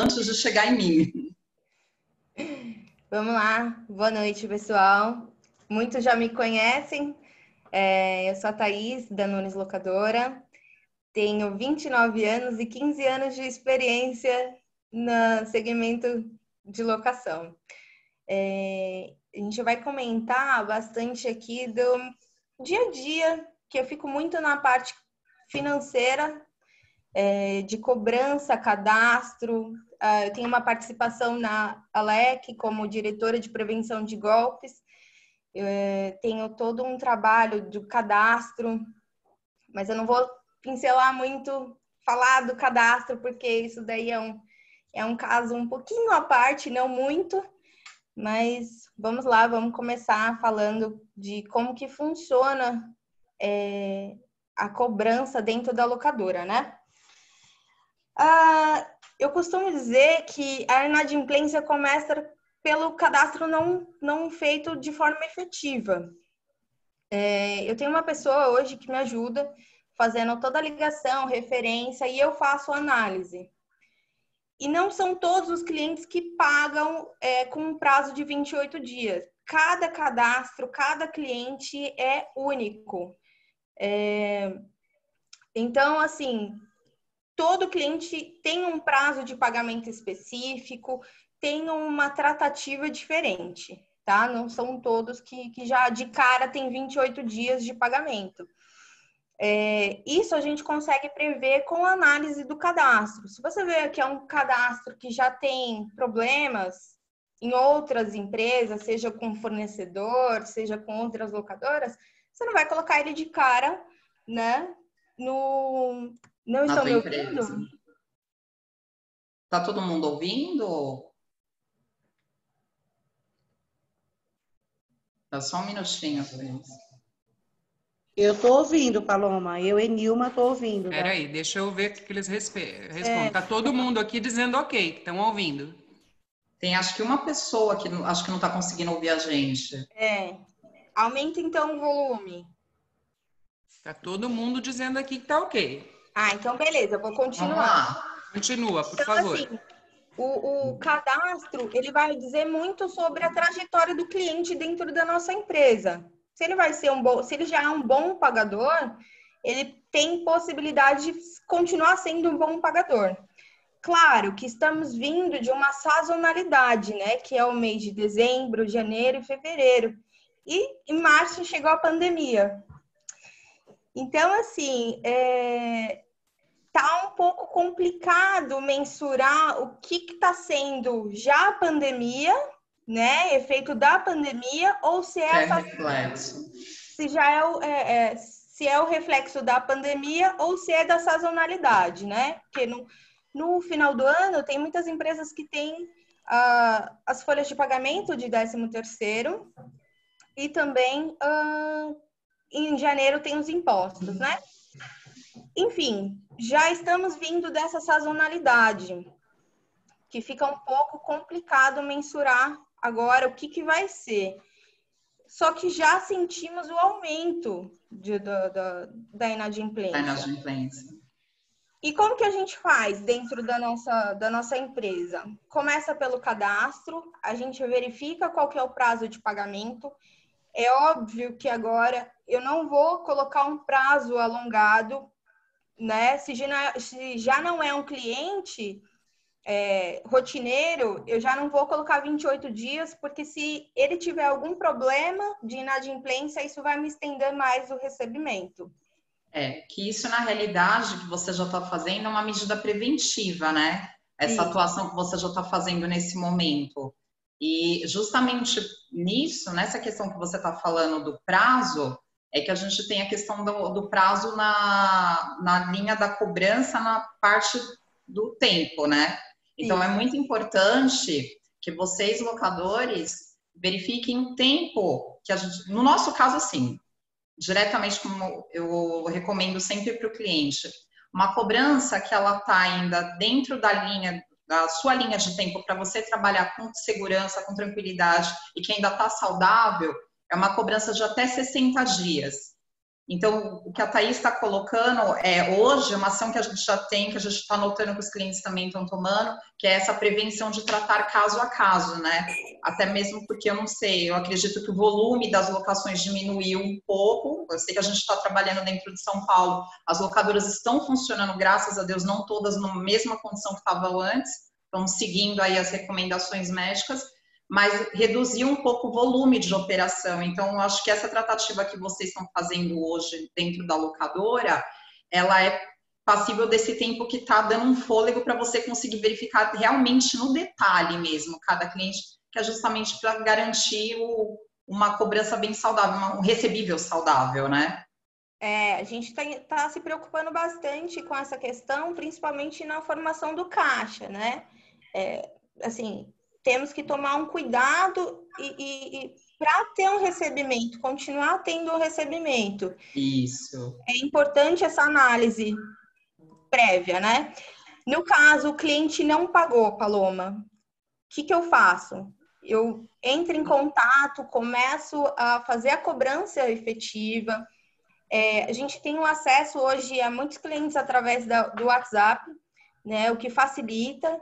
antes de chegar em mim. Vamos lá. Boa noite, pessoal. Muitos já me conhecem. Eu sou a Thaís, da Nunes Locadora. Tenho 29 anos e 15 anos de experiência no segmento de locação. A gente vai comentar bastante aqui do dia a dia, que eu fico muito na parte financeira, de cobrança, cadastro. Eu tenho uma participação na ALEC como diretora de prevenção de golpes. Tenho todo um trabalho de cadastro, mas eu não vou pincelar muito, falar do cadastro, porque isso daí é um caso um pouquinho à parte, não muito, mas vamos lá, vamos começar falando de como que funciona a cobrança dentro da locadora, né? Eu costumo dizer que a inadimplência começa pelo cadastro não feito de forma efetiva. Eu tenho uma pessoa hoje que me ajuda fazendo toda a ligação, referência, e eu faço análise. E não são todos os clientes que pagam com um prazo de 28 dias. Cada cadastro, cada cliente é único. Então, assim, todo cliente tem um prazo de pagamento específico, tem uma tratativa diferente, tá? Não são todos que já de cara tem 28 dias de pagamento. Isso a gente consegue prever com a análise do cadastro. Se você vê que é um cadastro que já tem problemas em outras empresas, seja com fornecedor, seja com outras locadoras, você não vai colocar ele de cara, né? Não estão me ouvindo? Tá todo mundo ouvindo? Tá só um minutinho, Luiz. Eu tô ouvindo, Paloma. Eu e Nilma tô ouvindo. Tá? Peraí, deixa eu ver o que eles respondem. Tá todo mundo aqui dizendo ok, que estão ouvindo. Tem acho que uma pessoa que acho que não tá conseguindo ouvir a gente. Aumenta então o volume. Tá todo mundo dizendo aqui que tá ok. Então beleza, eu vou continuar. Vamos lá. Continua, por então, favor. Assim, o cadastro, ele vai dizer muito sobre a trajetória do cliente dentro da nossa empresa. Se ele vai ser se ele já é um bom pagador, ele tem possibilidade de continuar sendo um bom pagador. Claro que estamos vindo de uma sazonalidade, né? Que é o mês de dezembro, janeiro e fevereiro. E em março chegou a pandemia. Então, assim, tá um pouco complicado mensurar o que está sendo já a pandemia, né? Efeito da pandemia, ou se reflexo. Se já se é o reflexo da pandemia ou se é da sazonalidade, né? Porque no final do ano tem muitas empresas que têm as folhas de pagamento de 13º e também em janeiro tem os impostos, né? Enfim, já estamos vindo dessa sazonalidade, que fica um pouco complicado mensurar agora o que vai ser. Só que já sentimos o aumento da inadimplência. E como que a gente faz dentro da nossa empresa? Começa pelo cadastro, a gente verifica qual que é o prazo de pagamento. É óbvio que agora eu não vou colocar um prazo alongado, né? Se já não é um cliente rotineiro, eu já não vou colocar 28 dias, porque se ele tiver algum problema de inadimplência, isso vai me estender mais o recebimento. Que isso, na realidade, que você já está fazendo é uma medida preventiva, né? Essa atuação que você já está fazendo nesse momento. E justamente nisso, nessa questão que você está falando do prazo, é que a gente tem a questão do prazo na linha da cobrança, na parte do tempo, né? Então, é muito importante que vocês, locadores, verifiquem o tempo que a gente... No nosso caso, assim, diretamente como eu recomendo sempre para o cliente, uma cobrança que ela está ainda dentro da sua linha de tempo para você trabalhar com segurança, com tranquilidade e que ainda está saudável, é uma cobrança de até 60 dias. Então, o que a Thaís está colocando é, hoje, uma ação que a gente já tem, que a gente está notando que os clientes também estão tomando, que é essa prevenção de tratar caso a caso, né? Até mesmo porque, eu não sei, eu acredito que o volume das locações diminuiu um pouco. Eu sei que a gente está trabalhando dentro de São Paulo, as locadoras estão funcionando, graças a Deus, não todas na mesma condição que estavam antes, estão seguindo aí as recomendações médicas, mas reduziu um pouco o volume de operação. Então, eu acho que essa tratativa que vocês estão fazendo hoje dentro da locadora, ela é passível desse tempo que está dando um fôlego para você conseguir verificar realmente no detalhe mesmo cada cliente, que é justamente para garantir uma cobrança bem saudável, um recebível saudável, né? A gente tá se preocupando bastante com essa questão, principalmente na formação do caixa, né? Assim, temos que tomar um cuidado e para ter um recebimento, continuar tendo um recebimento. Isso. É importante essa análise prévia, né? No caso, o cliente não pagou, Paloma, o que eu faço? Eu entro em contato, começo a fazer a cobrança efetiva. A gente tem um acesso hoje a muitos clientes através do WhatsApp, né? O que facilita.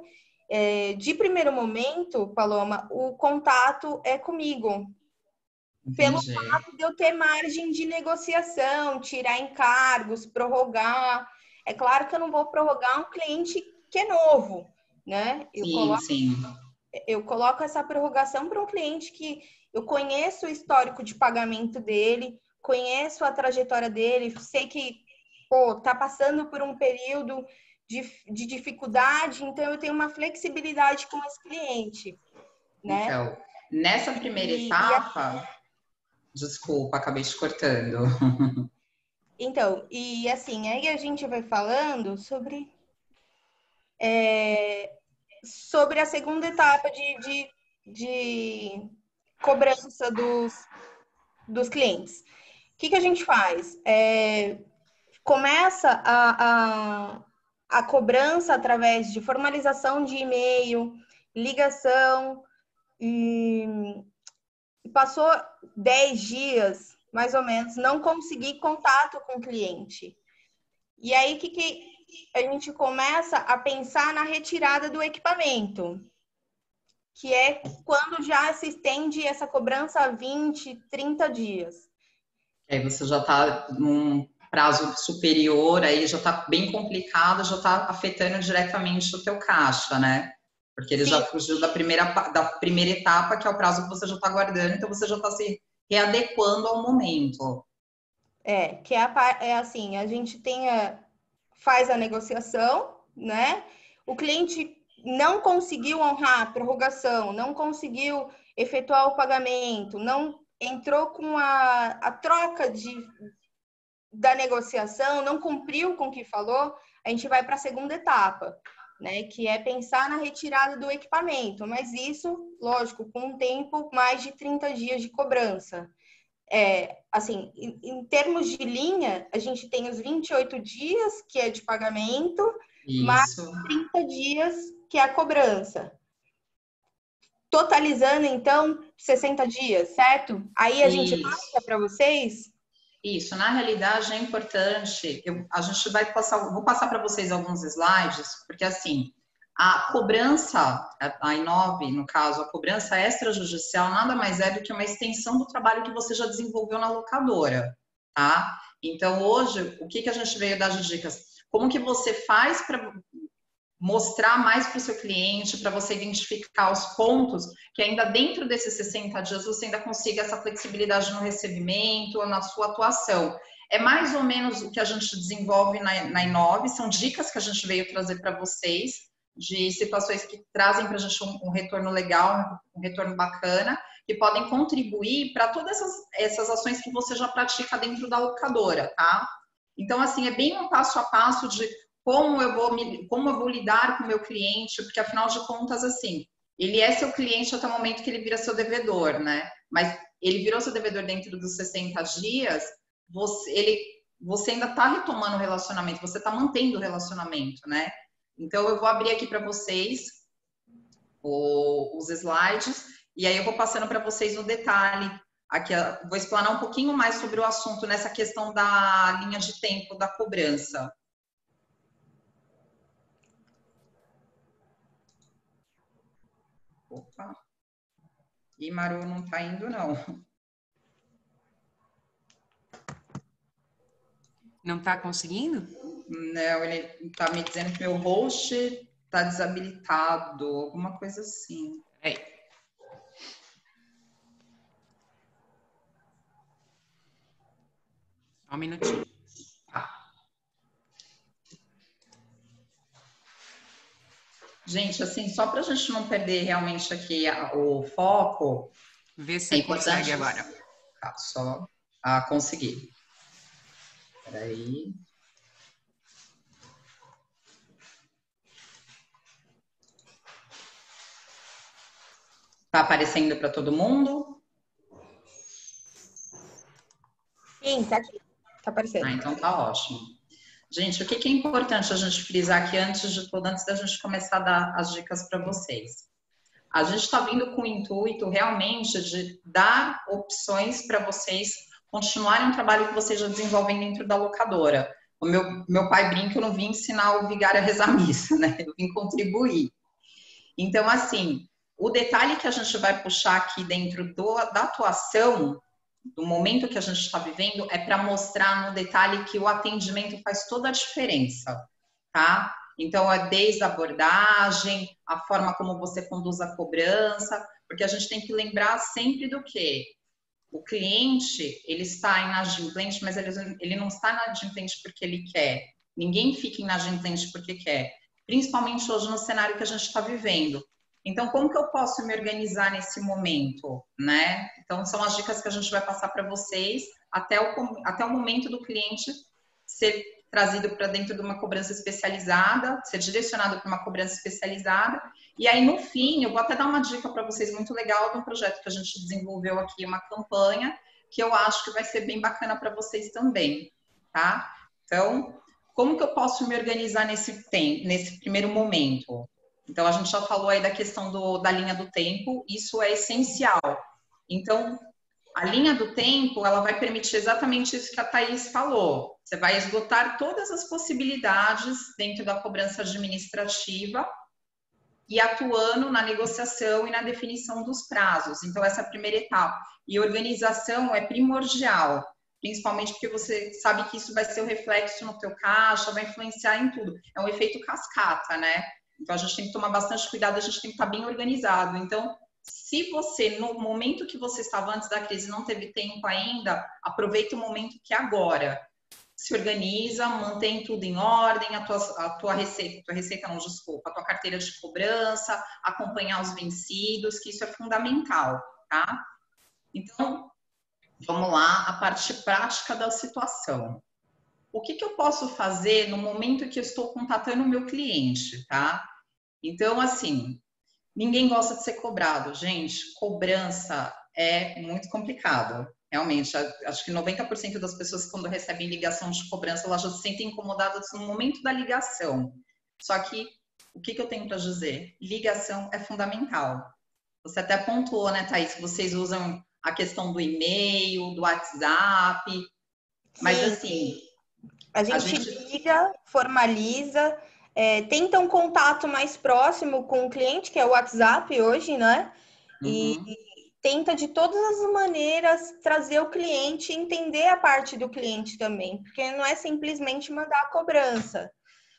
De primeiro momento, Paloma, o contato é comigo. Entendi. Pelo fato de eu ter margem de negociação, tirar encargos, prorrogar. É claro que eu não vou prorrogar um cliente que é novo, né? Eu coloco essa prorrogação para um cliente que eu conheço o histórico de pagamento dele, conheço a trajetória dele, sei que tá passando por um período de dificuldade, então eu tenho uma flexibilidade com esse cliente, né? Então, nessa primeira etapa, desculpa, acabei te cortando. Então, e assim, aí a gente vai falando sobre a segunda etapa de cobrança dos clientes. O que a gente faz? Começa a cobrança através de formalização de e-mail, ligação, e passou 10 dias, mais ou menos, não consegui contato com o cliente. E aí, o que a gente começa a pensar na retirada do equipamento, que é quando já se estende essa cobrança a 20, 30 dias. Aí você já está num prazo superior, aí já está bem complicado, já está afetando diretamente o teu caixa, né? Porque ele já fugiu da primeira etapa, que é o prazo que você já está guardando, então você já está se readequando ao momento. Que é assim, a gente faz a negociação, né? O cliente não conseguiu honrar a prorrogação, não conseguiu efetuar o pagamento, não entrou com a troca da negociação, não cumpriu com o que falou, a gente vai para a segunda etapa, né? Que é pensar na retirada do equipamento, mas isso, lógico, com um tempo mais de 30 dias de cobrança. Assim, em termos de linha, a gente tem os 28 dias, que é de pagamento, mais 30 dias, que é a cobrança. Totalizando, então, 60 dias, certo? Aí a gente passa para vocês. Isso, na realidade é importante, vou passar para vocês alguns slides, porque assim, a cobrança, a I9, no caso, a cobrança extrajudicial nada mais é do que uma extensão do trabalho que você já desenvolveu na locadora, tá? Então, hoje, o que a gente veio dar de dicas? Como que você faz para mostrar mais para o seu cliente, para você identificar os pontos que ainda dentro desses 60 dias você ainda consiga essa flexibilidade no recebimento ou na sua atuação. É mais ou menos o que a gente desenvolve na I9, são dicas que a gente veio trazer para vocês, de situações que trazem para a gente um retorno legal, um retorno bacana, que podem contribuir para todas essas ações que você já pratica dentro da locadora, tá? Então, assim, é bem um passo a passo de como eu vou lidar com o meu cliente, porque afinal de contas, assim, ele é seu cliente até o momento que ele vira seu devedor, né? Mas ele virou seu devedor dentro dos 60 dias, você ainda está retomando o relacionamento, você está mantendo o relacionamento, né? Então, eu vou abrir aqui para vocês os slides, e aí eu vou passando para vocês no detalhe aqui, vou explanar um pouquinho mais sobre o assunto nessa questão da linha de tempo da cobrança. Opa. E Maru não está indo, não. Não está conseguindo? Não, ele está me dizendo que meu host está desabilitado, alguma coisa assim. Só um minutinho. Gente, assim, só para a gente não perder realmente aqui o foco... Vê se você consegue agora. Tá, só conseguir. Espera aí. Tá aparecendo para todo mundo? Sim, tá aqui. Tá aparecendo. Então tá ótimo. Gente, o que é importante a gente frisar aqui antes de tudo, antes da gente começar a dar as dicas para vocês? A gente está vindo com o intuito realmente de dar opções para vocês continuarem um trabalho que vocês já desenvolvem dentro da locadora. O meu pai brinca, eu não vim ensinar o vigário a rezar missa, né? Eu vim contribuir. Então, assim, o detalhe que a gente vai puxar aqui dentro da atuação, do momento que a gente está vivendo, é para mostrar no detalhe que o atendimento faz toda a diferença, tá? Então, é desde a abordagem, a forma como você conduz a cobrança, porque a gente tem que lembrar sempre do quê? O cliente, ele está inadimplente, mas ele não está inadimplente porque ele quer. Ninguém fica inadimplente porque quer. Principalmente hoje no cenário que a gente está vivendo. Então, como que eu posso me organizar nesse momento, né? Então, são as dicas que a gente vai passar para vocês até o momento do cliente ser trazido para dentro de uma cobrança especializada, ser direcionado para uma cobrança especializada. E aí, no fim, eu vou até dar uma dica para vocês muito legal de um projeto que a gente desenvolveu aqui, uma campanha, que eu acho que vai ser bem bacana para vocês também, tá? Então, como que eu posso me organizar nesse primeiro momento? Então, a gente já falou aí da questão da linha do tempo, isso é essencial. Então, a linha do tempo, ela vai permitir exatamente isso que a Thaís falou. Você vai esgotar todas as possibilidades dentro da cobrança administrativa e atuando na negociação e na definição dos prazos. Então, essa é a primeira etapa. E organização é primordial, principalmente porque você sabe que isso vai ser o reflexo no teu caixa, vai influenciar em tudo. É um efeito cascata, né? Então, a gente tem que tomar bastante cuidado, a gente tem que estar bem organizado. Então, se você, no momento que você estava antes da crise, não teve tempo ainda, aproveita o momento que é agora. Se organiza, mantém tudo em ordem, a tua tua carteira de cobrança, acompanhar os vencidos, que isso é fundamental, tá? Então, vamos lá, a parte prática da situação. O que eu posso fazer no momento que eu estou contatando o meu cliente, tá? Então, assim, ninguém gosta de ser cobrado, gente. Cobrança é muito complicado. Realmente, acho que 90% das pessoas, quando recebem ligação de cobrança, elas já se sentem incomodadas no momento da ligação. Só que, o que eu tenho para dizer? Ligação é fundamental. Você até pontuou, né, Thaís, que vocês usam a questão do e-mail, do WhatsApp. Mas, Sim. assim... A gente liga, formaliza, tenta um contato mais próximo com o cliente, que é o WhatsApp hoje, né? E tenta de todas as maneiras trazer o cliente, entender a parte do cliente também, porque não é simplesmente mandar a cobrança.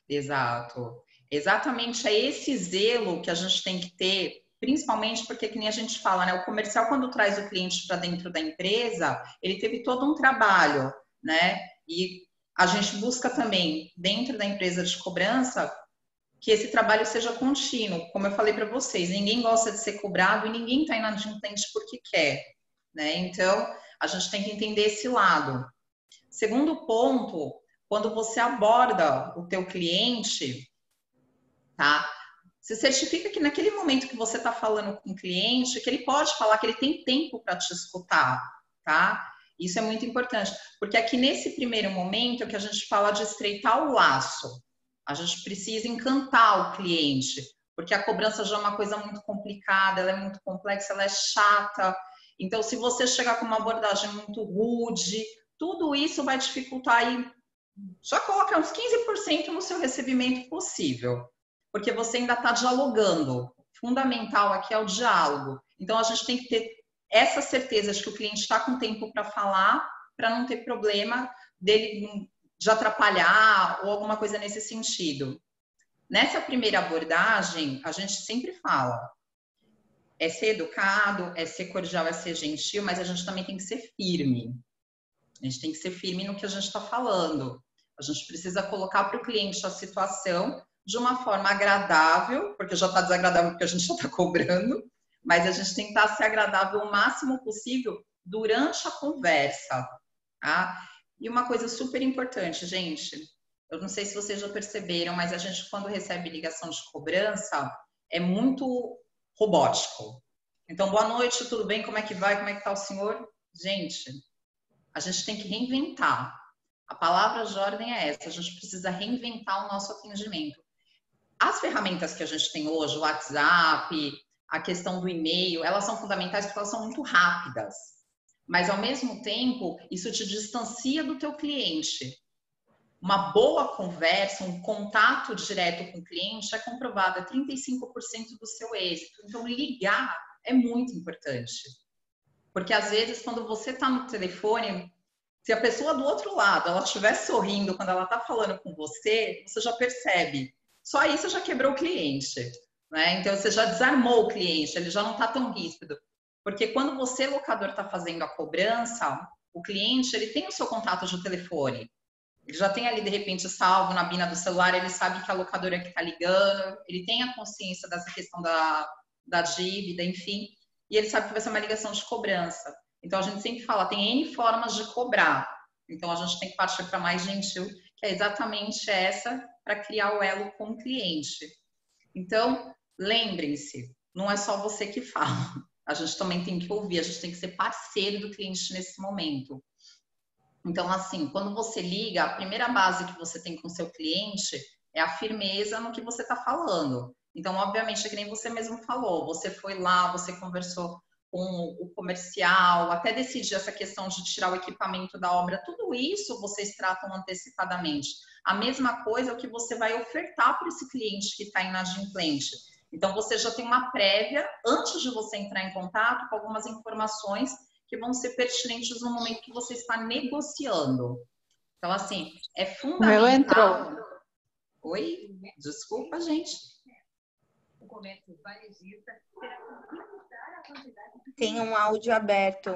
Exato. Exatamente, é esse zelo que a gente tem que ter, principalmente porque, que nem a gente fala, né? O comercial, quando traz o cliente para dentro da empresa, ele teve todo um trabalho, né? E a gente busca também, dentro da empresa de cobrança, que esse trabalho seja contínuo. Como eu falei para vocês, ninguém gosta de ser cobrado e ninguém está inadimplente porque quer, né? Então, a gente tem que entender esse lado. Segundo ponto, quando você aborda o teu cliente, tá? Se certifica que naquele momento que você está falando com o cliente, que ele pode falar, que ele tem tempo para te escutar, tá? Isso é muito importante, porque aqui nesse primeiro momento é que a gente fala de estreitar o laço. A gente precisa encantar o cliente, porque a cobrança já é uma coisa muito complicada, ela é muito complexa, ela é chata. Então, se você chegar com uma abordagem muito rude, tudo isso vai dificultar aí, já coloca uns 15% no seu recebimento possível, porque você ainda está dialogando. Fundamental aqui é o diálogo. Então, a gente tem que ter essa certeza de que o cliente está com tempo para falar, para não ter problema dele de atrapalhar ou alguma coisa nesse sentido. Nessa primeira abordagem, a gente sempre fala, é ser educado, é ser cordial, é ser gentil, mas a gente também tem que ser firme. A gente tem que ser firme no que a gente está falando. A gente precisa colocar para o cliente a situação de uma forma agradável, porque já está desagradável porque a gente já está cobrando, mas a gente tem que tentar ser agradável o máximo possível durante a conversa, tá? E uma coisa super importante, gente, eu não sei se vocês já perceberam, mas a gente, quando recebe ligação de cobrança, é muito robótico. Então, boa noite, tudo bem? Como é que vai? Como é que tá o senhor? Gente, a gente tem que reinventar. A palavra de ordem é essa, a gente precisa reinventar o nosso atendimento. As ferramentas que a gente tem hoje, o WhatsApp, a questão do e-mail, elas são fundamentais porque elas são muito rápidas. Mas, ao mesmo tempo, isso te distancia do teu cliente. Uma boa conversa, um contato direto com o cliente é comprovado, é 35% do seu êxito. Então, ligar é muito importante. Porque, às vezes, quando você está no telefone, se a pessoa do outro lado, ela estiver sorrindo quando ela está falando com você, você já percebe. Só aí você já quebrou o cliente, né? Então, você já desarmou o cliente, ele já não está tão ríspido. Porque quando você, locador, está fazendo a cobrança, o cliente, ele tem o seu contato de telefone. Ele já tem ali, de repente, salvo na bina do celular, ele sabe que a locadora que está ligando, ele tem a consciência dessa questão da dívida, enfim, e ele sabe que vai ser uma ligação de cobrança. Então, a gente sempre fala, tem N formas de cobrar. Então, a gente tem que partir para mais gentil, que é exatamente essa, para criar o elo com o cliente. Então, lembrem-se, não é só você que fala. A gente também tem que ouvir, a gente tem que ser parceiro do cliente nesse momento. Então, assim, quando você liga, a primeira base que você tem com o seu cliente é a firmeza no que você está falando. Então, obviamente, é que nem você mesmo falou, você foi lá, você conversou com o comercial, até decidir essa questão de tirar o equipamento da obra, tudo isso vocês tratam antecipadamente. A mesma coisa é o que você vai ofertar para esse cliente que está inadimplente. Então, você já tem uma prévia, antes de você entrar em contato, com algumas informações que vão ser pertinentes no momento que você está negociando. Então, assim, é fundamental... O meu entrou. Oi? Desculpa, gente. O comércio varejista terá que limitar a quantidade de... Tem um áudio aberto.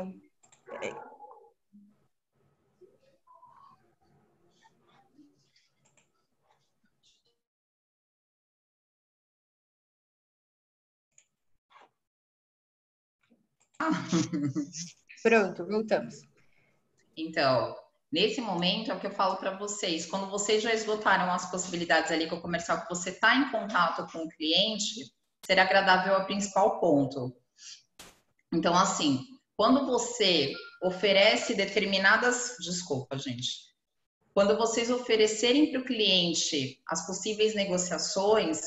Pronto, voltamos. Então, nesse momento é o que eu falo para vocês. Quando vocês já esgotaram as possibilidades ali com o comercial, que você está em contato com o cliente, ser agradável é o principal ponto. Então, assim, quando você oferece determinadas... Desculpa, gente. Quando vocês oferecerem para o cliente as possíveis negociações,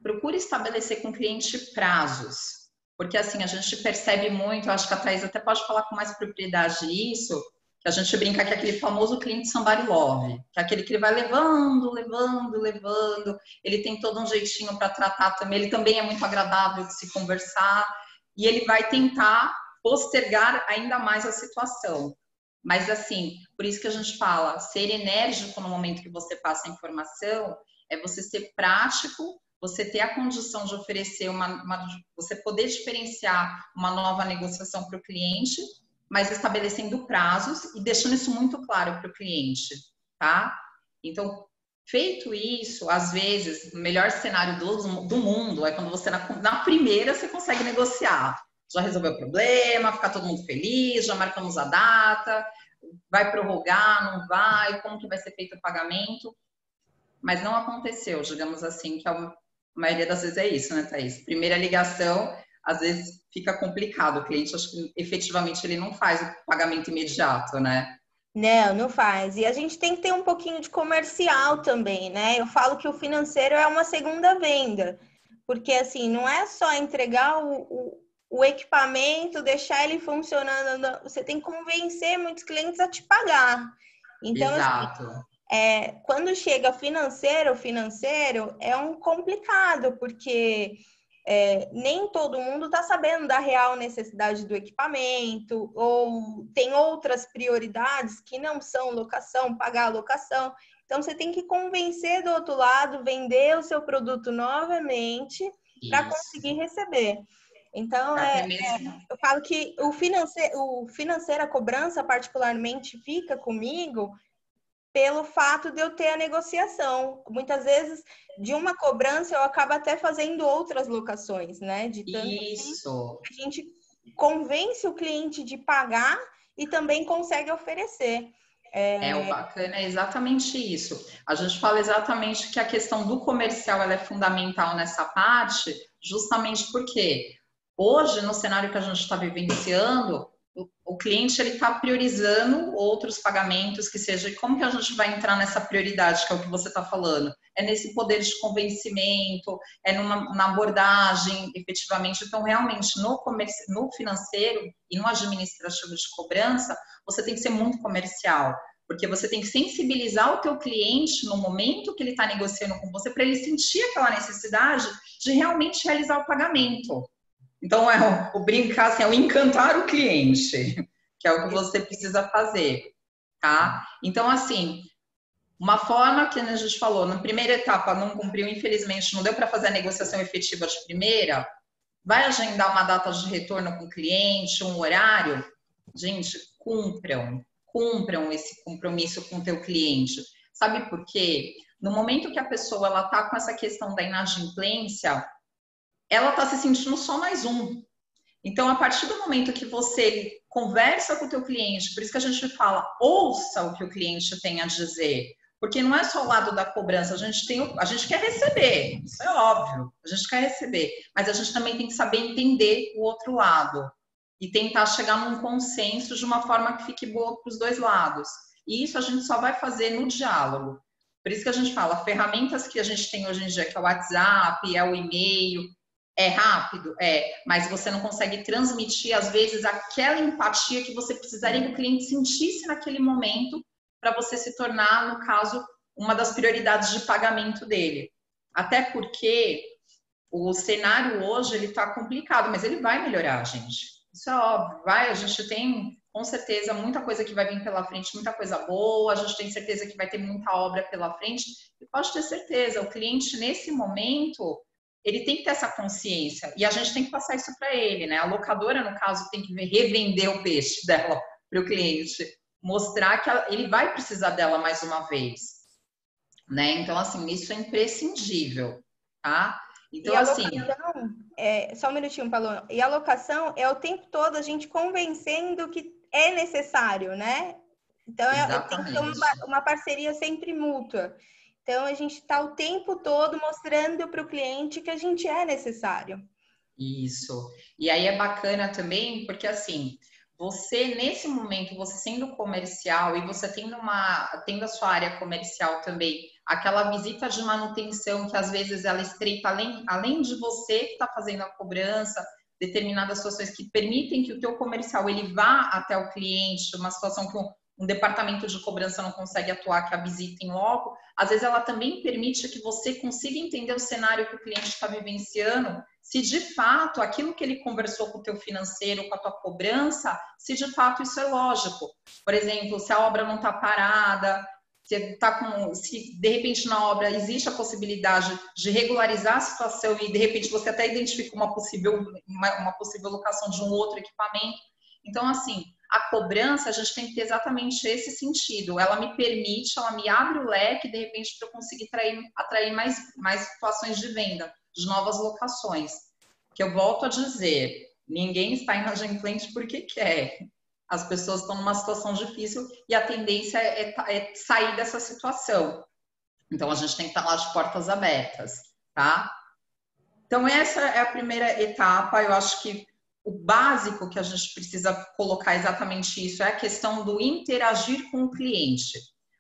procure estabelecer com o cliente prazos. Porque, assim, a gente percebe muito, eu acho que a Thaís até pode falar com mais propriedade isso, que a gente brinca que é aquele famoso cliente somebody love, que é aquele que ele vai levando, ele tem todo um jeitinho para tratar também, ele também é muito agradável de se conversar, e ele vai tentar postergar ainda mais a situação. Mas, assim, por isso que a gente fala, ser enérgico no momento que você passa a informação, é você ser prático, você ter a condição de oferecer você poder diferenciar uma nova negociação para o cliente, mas estabelecendo prazos e deixando isso muito claro para o cliente, tá? Então, feito isso, às vezes, o melhor cenário do mundo é quando você, na primeira, você consegue negociar. Já resolveu o problema, ficar todo mundo feliz, já marcamos a data, vai prorrogar, não vai, como que vai ser feito o pagamento. Mas não aconteceu, digamos assim, que a maioria das vezes é isso, né, Thaís? Primeira ligação, às vezes fica complicado. O cliente, acho que efetivamente ele não faz o pagamento imediato, né? Não faz. E a gente tem que ter um pouquinho de comercial também, né? Eu falo que o financeiro é uma segunda venda. Porque, assim, não é só entregar o o equipamento, deixar ele funcionando. Você tem que convencer muitos clientes a te pagar. Então, Exato. assim, quando chega financeiro é um complicado, porque nem todo mundo está sabendo da real necessidade do equipamento, ou tem outras prioridades que não são locação, pagar a locação. Então, você tem que convencer do outro lado, vender o seu produto novamente para conseguir receber. Então, Até mesmo. eu falo que o financeiro, a cobrança particularmente fica comigo pelo fato de eu ter a negociação. Muitas vezes, de uma cobrança, eu acabo até fazendo outras locações, né? De tanto Isso. que a gente convence o cliente de pagar e também consegue oferecer. O bacana é exatamente isso. A gente fala exatamente que a questão do comercial ela é fundamental nessa parte, justamente porque hoje, no cenário que a gente está vivenciando, o cliente ele está priorizando outros pagamentos, que seja, e como que a gente vai entrar nessa prioridade, que é o que você está falando? É nesse poder de convencimento, na abordagem, efetivamente. Então, realmente, no financeiro e no administrativo de cobrança, você tem que ser muito comercial, porque você tem que sensibilizar o teu cliente no momento que ele está negociando com você, para ele sentir aquela necessidade de realmente realizar o pagamento. Então, o brincar, assim, é o encantar o cliente, que é o que você precisa fazer, tá? Então, assim, uma forma que a gente falou, na primeira etapa não cumpriu, infelizmente, não deu para fazer a negociação efetiva de primeira, vai agendar uma data de retorno com o cliente, um horário? Gente, cumpram esse compromisso com o teu cliente. Sabe por quê? No momento que a pessoa ela tá com essa questão da inadimplência, ela está se sentindo só mais um. Então, a partir do momento que você conversa com o teu cliente, por isso que a gente fala, ouça o que o cliente tem a dizer, porque não é só o lado da cobrança, a gente quer receber, isso é óbvio, a gente quer receber, mas a gente também tem que saber entender o outro lado e tentar chegar num consenso de uma forma que fique boa para os dois lados. E isso a gente só vai fazer no diálogo. Por isso que a gente fala, ferramentas que a gente tem hoje em dia, que é o WhatsApp, é o e-mail, é rápido? Mas você não consegue transmitir, às vezes, aquela empatia que você precisaria que o cliente sentisse naquele momento para você se tornar, no caso, uma das prioridades de pagamento dele. Até porque o cenário hoje, ele está complicado, mas ele vai melhorar, gente. Isso é óbvio, a gente tem, com certeza, muita coisa que vai vir pela frente, muita coisa boa, a gente tem certeza que vai ter muita obra pela frente, e pode ter certeza, o cliente, nesse momento, ele tem que ter essa consciência e a gente tem que passar isso para ele, né? A locadora, no caso, tem que revender o peixe dela para o cliente, mostrar que ele vai precisar dela mais uma vez, né? Então, assim, isso é imprescindível, tá? Então, assim... Só um minutinho, Paloma. E a locação é o tempo todo a gente convencendo que é necessário, né? Então, tem que ter uma parceria sempre mútua. Então, a gente está o tempo todo mostrando para o cliente que a gente é necessário. Isso. E aí é bacana também, porque assim, você, nesse momento, você sendo comercial e você tendo a sua área comercial também, aquela visita de manutenção que às vezes ela estreita além de você que está fazendo a cobrança, determinadas situações que permitem que o teu comercial ele vá até o cliente, uma situação que um departamento de cobrança não consegue atuar, que a visita em loco, às vezes ela também permite que você consiga entender o cenário que o cliente está vivenciando, se de fato aquilo que ele conversou com o teu financeiro, com a tua cobrança, se de fato isso é lógico. Por exemplo, se a obra não está parada, se de repente na obra existe a possibilidade de regularizar a situação e de repente você até identifica uma possível locação de um outro equipamento. Então, assim, a cobrança, a gente tem que ter exatamente esse sentido. Ela me permite, ela me abre o leque, de repente, para eu conseguir atrair mais situações de venda, de novas locações. Que eu volto a dizer, ninguém está inadimplente porque quer. As pessoas estão numa situação difícil e a tendência é sair dessa situação. Então, a gente tem que estar lá de portas abertas, tá? Então, essa é a primeira etapa. Eu acho que o básico que a gente precisa colocar exatamente isso é a questão do interagir com o cliente,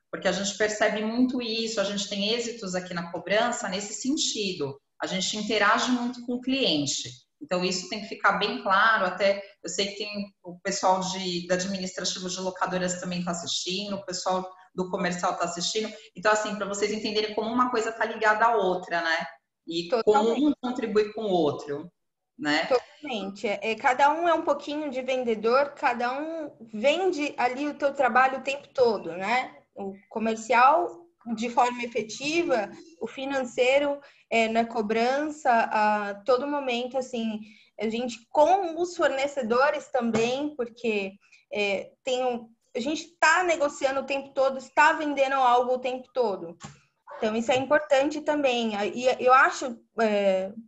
porque a gente percebe muito isso, a gente tem êxitos aqui na cobrança nesse sentido, a gente interage muito com o cliente. Então, isso tem que ficar bem claro. Até eu sei que tem o pessoal da administrativo de locadoras também está assistindo, o pessoal do comercial está assistindo. Então, assim, para vocês entenderem como uma coisa está ligada à outra, né? E Totalmente. como um contribui com o outro, né? Totalmente. Cada um é um pouquinho de vendedor, cada um vende ali o teu trabalho o tempo todo, né? O comercial de forma efetiva, o financeiro na cobrança, a todo momento, assim, a gente com os fornecedores também, porque a gente está negociando o tempo todo, está vendendo algo o tempo todo. Então, isso é importante também. E eu acho,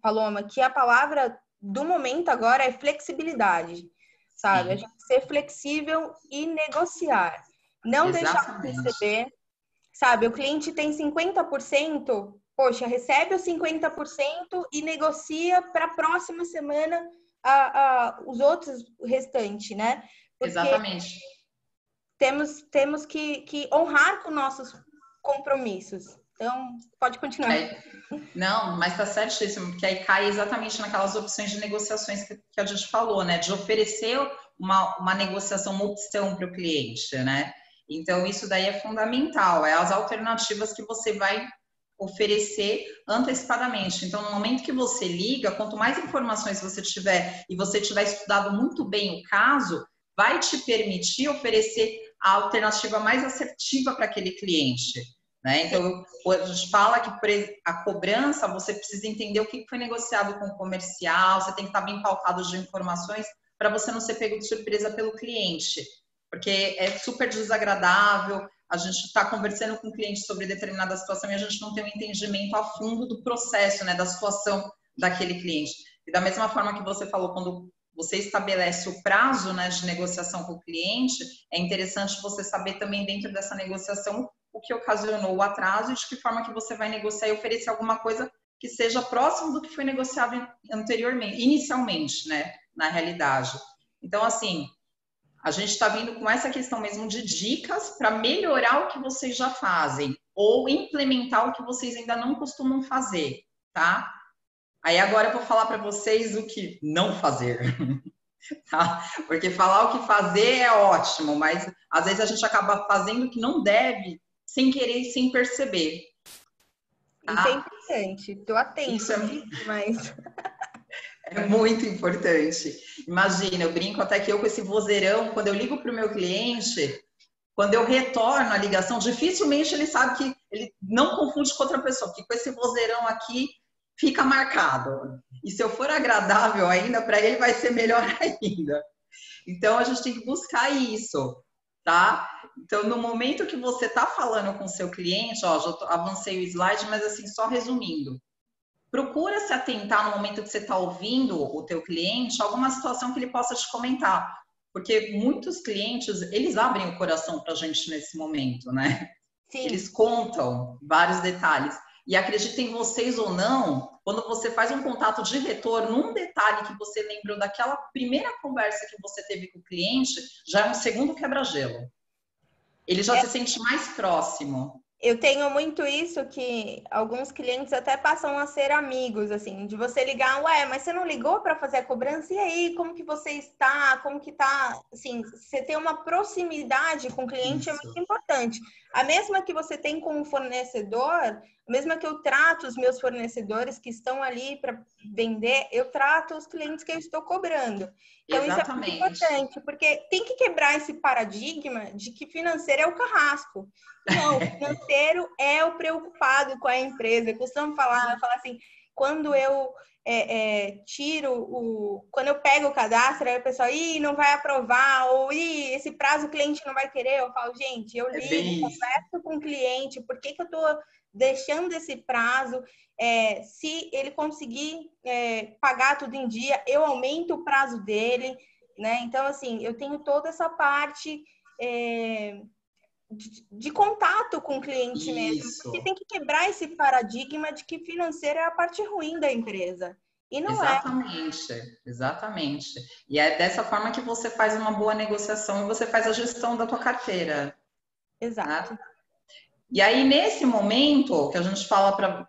Paloma, que a palavra do momento agora é flexibilidade, sabe? Sim. A gente ser flexível e negociar. Não deixar de receber, sabe? O cliente tem 50%, poxa, recebe os 50% e negocia para a próxima semana os outros restantes, né? Porque Exatamente. temos que honrar com nossos compromissos. Então, pode continuar. Não, mas tá certíssimo, porque aí cai exatamente naquelas opções de negociações que a gente falou, né? De oferecer uma negociação, uma opção para o cliente, né? Então, isso daí é fundamental, é as alternativas que você vai oferecer antecipadamente. Então, no momento que você liga, quanto mais informações você tiver e você tiver estudado muito bem o caso, vai te permitir oferecer a alternativa mais assertiva para aquele cliente. Né? Então, a gente fala que a cobrança, você precisa entender o que foi negociado com o comercial, você tem que estar bem pautado de informações para você não ser pego de surpresa pelo cliente, porque é super desagradável a gente estar conversando com o cliente sobre determinada situação e a gente não tem um entendimento a fundo do processo, né, da situação daquele cliente. E da mesma forma que você falou, quando você estabelece o prazo, né, de negociação com o cliente, é interessante você saber também dentro dessa negociação o que ocasionou o atraso e de que forma que você vai negociar e oferecer alguma coisa que seja próximo do que foi negociado anteriormente, inicialmente, né, na realidade. Então, assim, a gente está vindo com essa questão mesmo de dicas para melhorar o que vocês já fazem ou implementar o que vocês ainda não costumam fazer, tá? Aí agora eu vou falar para vocês o que não fazer. Tá? Porque falar o que fazer é ótimo, mas às vezes a gente acaba fazendo o que não deve, sem querer e sem perceber. Tá? Isso é importante, estou atenta. Isso é muito importante. Imagina, eu brinco até que eu com esse vozeirão, quando eu ligo para o meu cliente, quando eu retorno a ligação, dificilmente ele sabe que ele não confunde com outra pessoa, porque com esse vozeirão aqui fica marcado. E se eu for agradável ainda, para ele vai ser melhor ainda. Então, a gente tem que buscar isso, tá? Então, no momento que você está falando com o seu cliente, ó, já avancei o slide, mas assim, só resumindo. Procura se atentar no momento que você está ouvindo o teu cliente, alguma situação que ele possa te comentar. Porque muitos clientes, eles abrem o coração para a gente nesse momento, né? Sim. Eles contam vários detalhes. E acreditem vocês ou não, quando você faz um contato de retorno, um detalhe que você lembrou daquela primeira conversa que você teve com o cliente, já é um segundo quebra-gelo. Ele já se sente mais próximo. Eu tenho muito isso, que alguns clientes até passam a ser amigos, assim, de você ligar, ué, mas você não ligou para fazer a cobrança? E aí, como que você está? Como que tá? Assim, você ter uma proximidade com o cliente é muito importante. A mesma que você tem com o fornecedor, a mesma que eu trato os meus fornecedores que estão ali para vender, eu trato os clientes que eu estou cobrando. Então, exatamente. Isso é muito importante, porque tem que quebrar esse paradigma de que financeiro é o carrasco. Não, o financeiro é o preocupado com a empresa. Eu costumo falar assim, quando eu quando eu pego o cadastro, aí o pessoal, não vai aprovar, ou esse prazo o cliente não vai querer. Eu falo, gente, eu ligo, converso com o cliente, por que eu estou deixando esse prazo? Se ele conseguir pagar tudo em dia, eu aumento o prazo dele, né? Então, assim, eu tenho toda essa parte de contato com o cliente mesmo, porque tem que quebrar esse paradigma de que financeiro é a parte ruim da empresa. E não Exatamente. E é dessa forma que você faz uma boa negociação e você faz a gestão da tua carteira. Exato. Tá? E aí, nesse momento, que a gente fala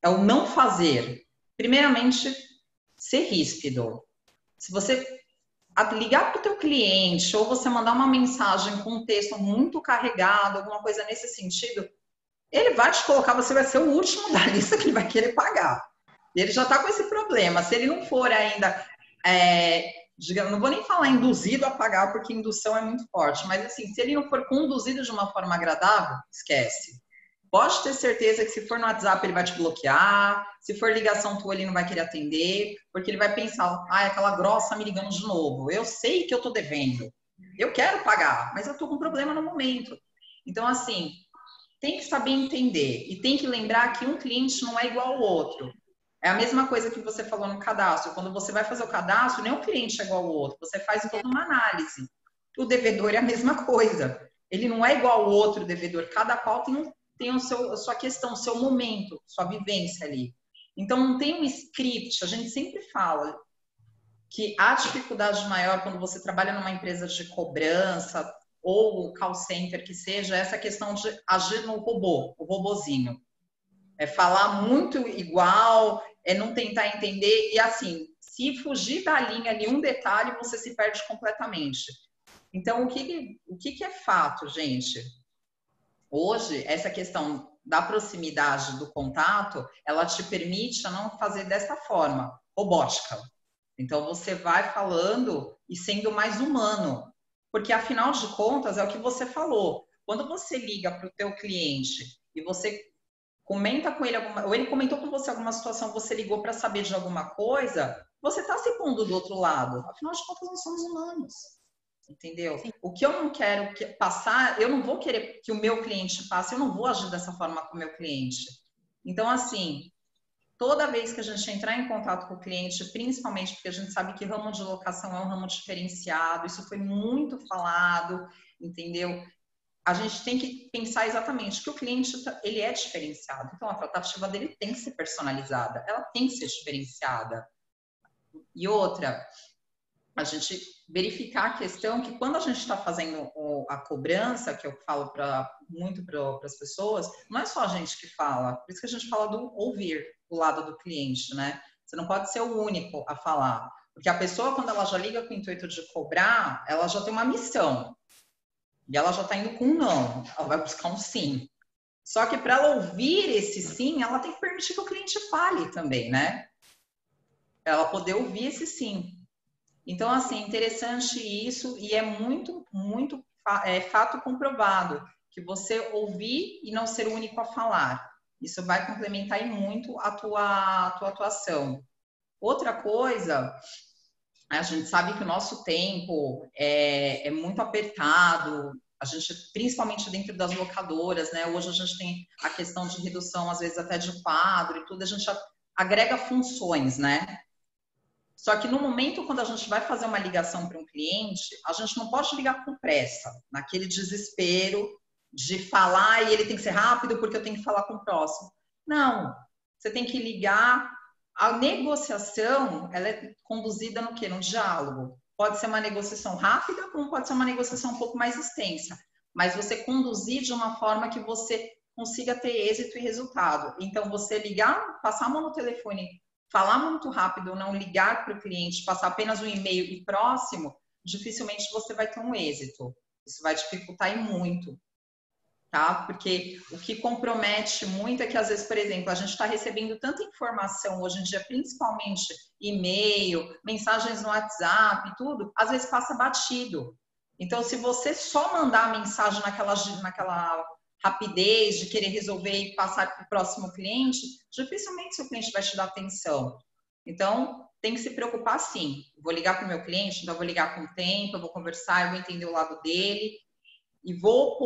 é o não fazer. Primeiramente, ser ríspido. Se você ligar para o teu cliente ou você mandar uma mensagem com um texto muito carregado, alguma coisa nesse sentido, ele vai te colocar, você vai ser o último da lista que ele vai querer pagar. E ele já está com esse problema. Se ele não for ainda, digamos, não vou nem falar induzido a pagar, porque indução é muito forte, mas assim, se ele não for conduzido de uma forma agradável, esquece. Pode ter certeza que se for no WhatsApp ele vai te bloquear, se for ligação tua ele não vai querer atender, porque ele vai pensar, aquela grossa me ligando de novo, eu sei que eu tô devendo, eu quero pagar, mas eu tô com problema no momento. Então assim, tem que saber entender e tem que lembrar que um cliente não é igual ao outro. É a mesma coisa que você falou no cadastro, quando você vai fazer o cadastro, nem o cliente é igual ao outro, você faz toda uma análise. O devedor é a mesma coisa, ele não é igual ao outro devedor, cada qual tem a sua questão, o seu momento, sua vivência ali. Então, não tem um script. A gente sempre fala que a dificuldade maior quando você trabalha numa empresa de cobrança ou call center que seja, é essa questão de agir no robô, o robozinho. É falar muito igual, é não tentar entender. E assim, se fugir da linha ali um detalhe, você se perde completamente. Então, o que é fato, gente? Hoje, essa questão da proximidade do contato, ela te permite a não fazer dessa forma, robótica. Então, você vai falando e sendo mais humano. Porque, afinal de contas, é o que você falou. Quando você liga para o teu cliente e você comenta com ele, ou ele comentou com você alguma situação, você ligou para saber de alguma coisa, você está se pondo do outro lado. Afinal de contas, nós somos humanos. Entendeu? Sim. O que eu não quero passar, eu não vou querer que o meu cliente passe, eu não vou agir dessa forma com o meu cliente. Então, assim, toda vez que a gente entrar em contato com o cliente, principalmente porque a gente sabe que ramo de locação é um ramo diferenciado, isso foi muito falado, entendeu? A gente tem que pensar exatamente que o cliente, ele é diferenciado. Então, a tratativa dele tem que ser personalizada, ela tem que ser diferenciada. E outra, a gente verificar a questão que quando a gente está fazendo a cobrança, que eu falo muito para as pessoas, não é só a gente que fala, por isso que a gente fala do ouvir, do lado do cliente, né? Você não pode ser o único a falar, porque a pessoa, quando ela já liga com o intuito de cobrar, ela já tem uma missão, e ela já está indo com um não, ela vai buscar um sim. Só que para ela ouvir esse sim, ela tem que permitir que o cliente fale também, né? Para ela poder ouvir esse sim. Então, assim, interessante isso e é muito fato comprovado que você ouvir e não ser o único a falar. Isso vai complementar e muito a tua atuação. Outra coisa, a gente sabe que o nosso tempo é muito apertado, a gente, principalmente dentro das locadoras, né? Hoje a gente tem a questão de redução, às vezes até de quadro e tudo, a gente agrega funções, né? Só que no momento quando a gente vai fazer uma ligação para um cliente, a gente não pode ligar com pressa, naquele desespero de falar e ele tem que ser rápido porque eu tenho que falar com o próximo. Não, você tem que ligar. A negociação, ela é conduzida no quê? No diálogo. Pode ser uma negociação rápida, como pode ser uma negociação um pouco mais extensa. Mas você conduzir de uma forma que você consiga ter êxito e resultado. Então, você ligar, passar a mão no telefone, falar muito rápido, não ligar para o cliente, passar apenas um e-mail e próximo, dificilmente você vai ter um êxito. Isso vai dificultar e muito, tá? Porque o que compromete muito é que, às vezes, por exemplo, a gente está recebendo tanta informação hoje em dia, principalmente e-mail, mensagens no WhatsApp e tudo, às vezes passa batido. Então, se você só mandar a mensagem naquela rapidez de querer resolver e passar para o próximo cliente, dificilmente seu cliente vai te dar atenção. Então, tem que se preocupar sim. Vou ligar para o meu cliente, então eu vou ligar com tempo, eu vou conversar, eu vou entender o lado dele e vou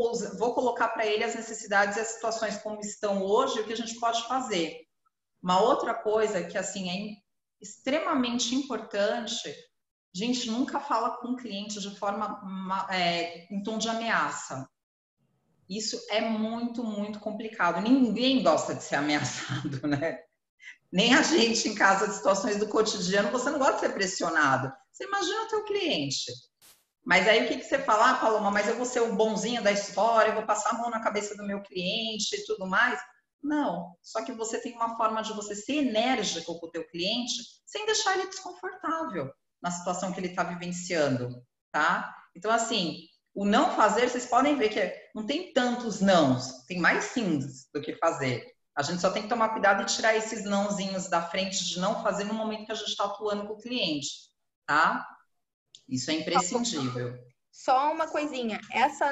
colocar para ele as necessidades e as situações como estão hoje e o que a gente pode fazer. Uma outra coisa que, assim, é extremamente importante, a gente nunca fala com o cliente de forma em tom de ameaça. Isso é muito, muito complicado. Ninguém gosta de ser ameaçado, né? Nem a gente em casa de situações do cotidiano, você não gosta de ser pressionado. Você imagina o teu cliente. Mas aí o que você fala? Paloma, mas eu vou ser o bonzinho da história, eu vou passar a mão na cabeça do meu cliente e tudo mais. Não. Só que você tem uma forma de você ser enérgico com o teu cliente sem deixar ele desconfortável na situação que ele está vivenciando, tá? Então, assim, o não fazer, vocês podem ver que não tem tantos nãos, tem mais sims do que fazer. A gente só tem que tomar cuidado e tirar esses nãozinhos da frente de não fazer no momento que a gente está atuando com o cliente, tá? Isso é imprescindível. Só uma coisinha, essa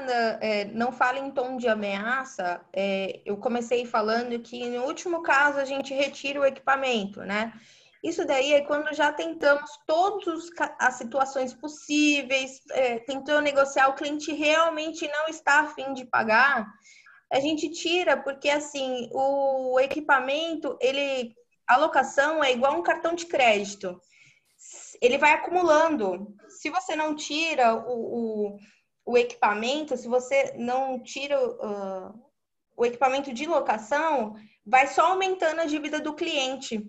não fala em tom de ameaça, eu comecei falando que no último caso a gente retira o equipamento, né? Isso daí é quando já tentamos todas as situações possíveis, tentou negociar, o cliente realmente não está a fim de pagar, a gente tira, porque assim, o equipamento, a locação é igual um cartão de crédito. Ele vai acumulando. Se você não tira o equipamento, se você não tira o equipamento de locação, vai só aumentando a dívida do cliente,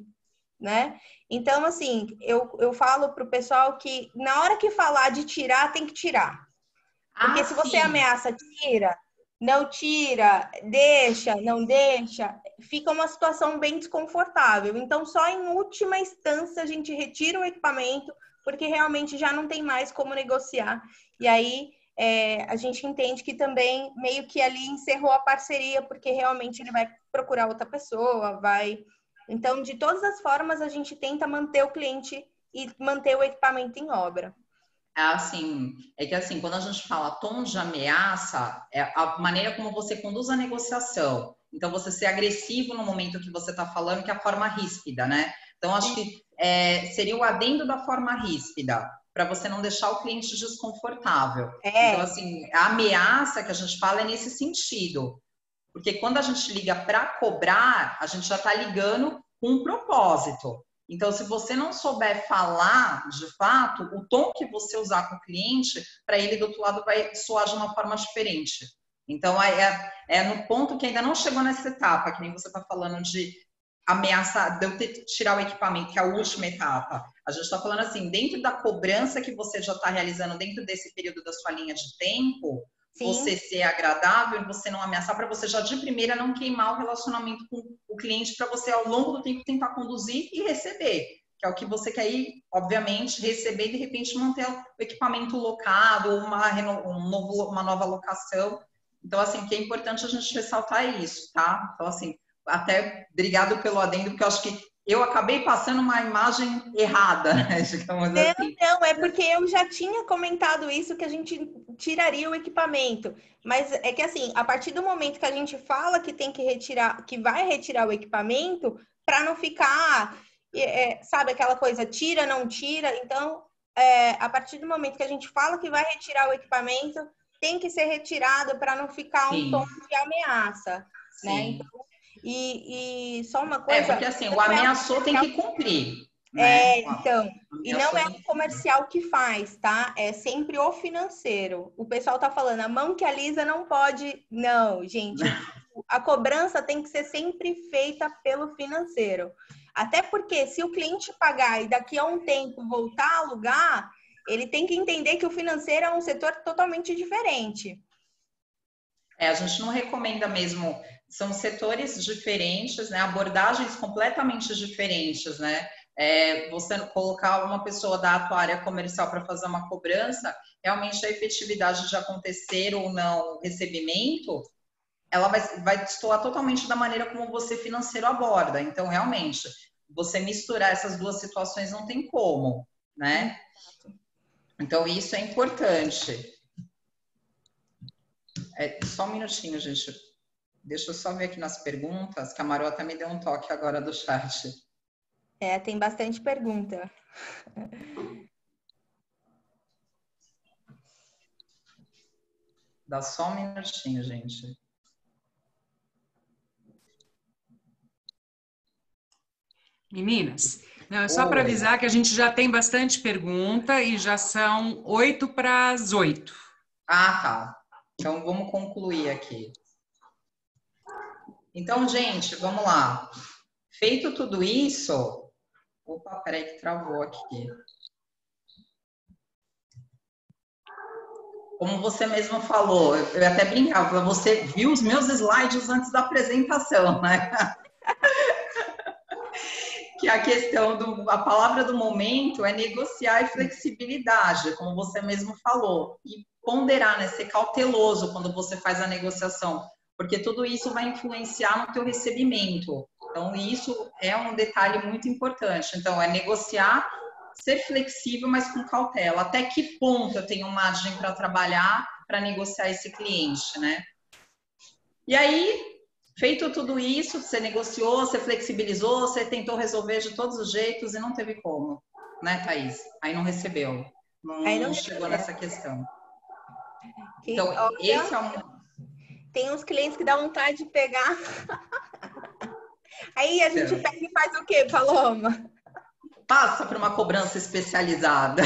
né? Então, assim, eu falo para o pessoal que na hora que falar de tirar, tem que tirar. Porque se você ameaça, não tira, deixa, não deixa, fica uma situação bem desconfortável. Então, só em última instância a gente retira o equipamento, porque realmente já não tem mais como negociar. E aí a gente entende que também meio que ali encerrou a parceria, porque realmente ele vai procurar outra pessoa, vai. Então, de todas as formas, a gente tenta manter o cliente e manter o equipamento em obra. É que assim, quando a gente fala tom de ameaça, é a maneira como você conduz a negociação. Então, você ser agressivo no momento que você está falando, que é a forma ríspida, né? Então, acho que seria o adendo da forma ríspida, para você não deixar o cliente desconfortável. Então, assim, a ameaça que a gente fala é nesse sentido. Porque quando a gente liga para cobrar, a gente já está ligando com um propósito. Então, se você não souber falar, de fato, o tom que você usar com o cliente, para ele do outro lado vai soar de uma forma diferente. Então, é no ponto que ainda não chegou nessa etapa, que nem você está falando de ameaça, de eu ter que tirar o equipamento, que é a última etapa. A gente está falando assim, dentro da cobrança que você já está realizando dentro desse período da sua linha de tempo, sim, você ser agradável, você não ameaçar, para você já de primeira não queimar o relacionamento com o cliente, para você ao longo do tempo tentar conduzir e receber, que é o que você quer ir, obviamente, receber e de repente manter o equipamento locado, uma nova locação. Então, assim, que é importante a gente ressaltar isso, tá? Então, assim, até obrigado pelo adendo, porque eu acho que eu acabei passando uma imagem errada, né, digamos assim. Não, é porque eu já tinha comentado isso, que a gente tiraria o equipamento. Mas é que assim, a partir do momento que a gente fala que tem que retirar, que vai retirar o equipamento, para não ficar, sabe, aquela coisa, tira, não tira. Então, a partir do momento que a gente fala que vai retirar o equipamento, tem que ser retirado para não ficar um tom de ameaça, né? Então, e só uma coisa... porque assim, o ameaçou tem que cumprir. Né? Então, e não é o comercial que faz, tá? É sempre o financeiro. O pessoal tá falando, a mão que alisa não pode... Não, gente, a cobrança tem que ser sempre feita pelo financeiro. Até porque se o cliente pagar e daqui a um tempo voltar a alugar, ele tem que entender que o financeiro é um setor totalmente diferente. A gente não recomenda mesmo, são setores diferentes, né? Abordagens completamente diferentes, né? Você colocar uma pessoa da tua área comercial para fazer uma cobrança, realmente a efetividade de acontecer ou não o recebimento, ela vai destoar totalmente da maneira como você financeiro aborda. Então, realmente, você misturar essas duas situações não tem como, né? Então, isso é importante. Só um minutinho, gente. Deixa eu só ver aqui nas perguntas, que a Marota me deu um toque agora do chat. Tem bastante pergunta. Dá só um minutinho, gente. Meninas, não, é só para avisar que a gente já tem bastante pergunta e já são 7:45. Ah, tá. Então, vamos concluir aqui. Então, gente, vamos lá. Feito tudo isso... Opa, peraí que travou aqui. como você mesmo falou, eu até brincava, você viu os meus slides antes da apresentação, né? Que a questão a palavra do momento é negociar e flexibilidade, como você mesmo falou, e ponderar, né? Ser cauteloso quando você faz a negociação, porque tudo isso vai influenciar no teu recebimento. Então, isso é um detalhe muito importante. Então, é negociar, ser flexível, mas com cautela. Até que ponto eu tenho margem para trabalhar, para negociar esse cliente, né? E aí, feito tudo isso, você negociou, você flexibilizou, você tentou resolver de todos os jeitos e não teve como, né, Thaís? Aí não recebeu, não chegou nessa questão. Então, esse é um... Tem uns clientes que dá vontade de pegar. Aí a gente pega e faz o quê, Paloma? Passa para uma cobrança especializada.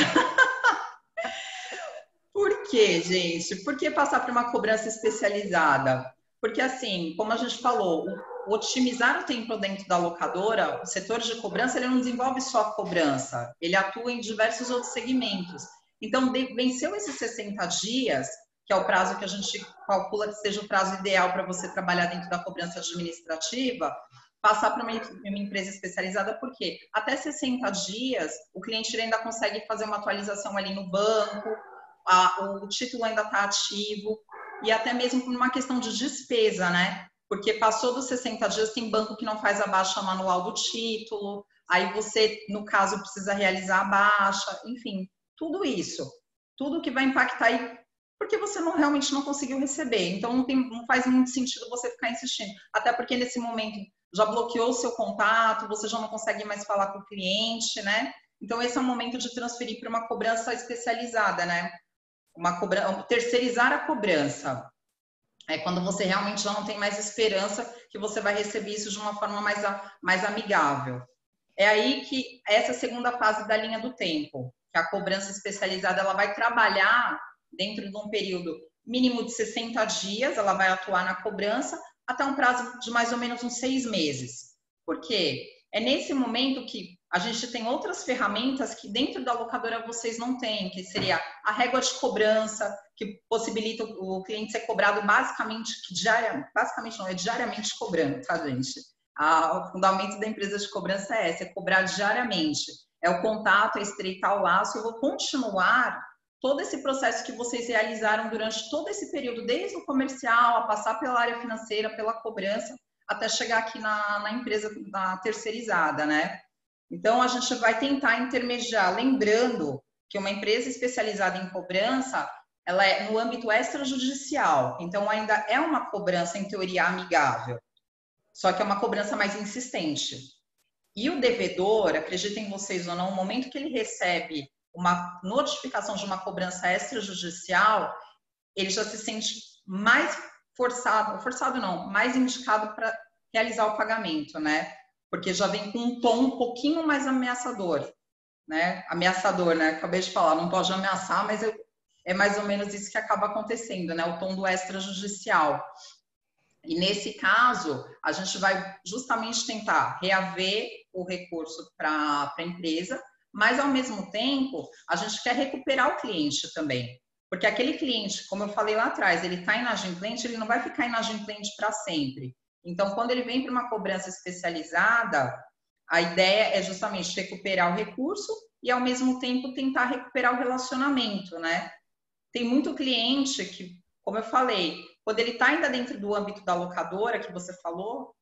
Por quê, gente? Por que passar para uma cobrança especializada? Porque, assim, como a gente falou, otimizar o tempo dentro da locadora, o setor de cobrança, ele não desenvolve só a cobrança, ele atua em diversos outros segmentos. Então, venceu esses 60 dias, que é o prazo que a gente calcula que seja o prazo ideal para você trabalhar dentro da cobrança administrativa, passar para uma empresa especializada, porque até 60 dias, o cliente ainda consegue fazer uma atualização ali no banco, o título ainda está ativo, e até mesmo por uma questão de despesa, né? Porque passou dos 60 dias, tem banco que não faz a baixa manual do título, aí você, no caso, precisa realizar a baixa, enfim, tudo isso. Tudo que vai impactar aí, porque você realmente não conseguiu receber. Então, não faz muito sentido você ficar insistindo. Até porque, nesse momento, já bloqueou o seu contato, você já não consegue mais falar com o cliente, né? Então, esse é o momento de transferir para uma cobrança especializada, né? Terceirizar a cobrança. É quando você realmente já não tem mais esperança que você vai receber isso de uma forma mais amigável. É aí que essa segunda fase da linha do tempo, que a cobrança especializada ela vai trabalhar dentro de um período mínimo de 60 dias, ela vai atuar na cobrança até um prazo de mais ou menos uns 6 meses. Por quê? É nesse momento que a gente tem outras ferramentas que dentro da locadora vocês não têm, que seria a régua de cobrança, que possibilita o cliente ser cobrado basicamente diariamente cobrando, tá, gente? O fundamento da empresa de cobrança é esse, é cobrar diariamente. É o contato, é estreitar o laço. Eu vou continuar todo esse processo que vocês realizaram durante todo esse período, desde o comercial, a passar pela área financeira, pela cobrança, até chegar aqui na empresa terceirizada, né? Então, a gente vai tentar intermediar, lembrando que uma empresa especializada em cobrança, ela é no âmbito extrajudicial, então ainda é uma cobrança, em teoria, amigável, só que é uma cobrança mais insistente. E o devedor, acreditem vocês ou não, no momento que ele recebe uma notificação de uma cobrança extrajudicial, ele já se sente mais forçado não, mais indicado para realizar o pagamento, né? Porque já vem com um tom um pouquinho mais ameaçador, né? Ameaçador, né? Acabei de falar, não pode ameaçar, mas é mais ou menos isso que acaba acontecendo, né? O tom do extrajudicial. E nesse caso, a gente vai justamente tentar reaver o recurso para a empresa, mas ao mesmo tempo, a gente quer recuperar o cliente também. Porque aquele cliente, como eu falei lá atrás, ele está inadimplente, ele não vai ficar inadimplente para sempre. Então, quando ele vem para uma cobrança especializada, a ideia é justamente recuperar o recurso e, ao mesmo tempo, tentar recuperar o relacionamento, né? Tem muito cliente que, como eu falei, quando ele está ainda dentro do âmbito da locadora, que você falou,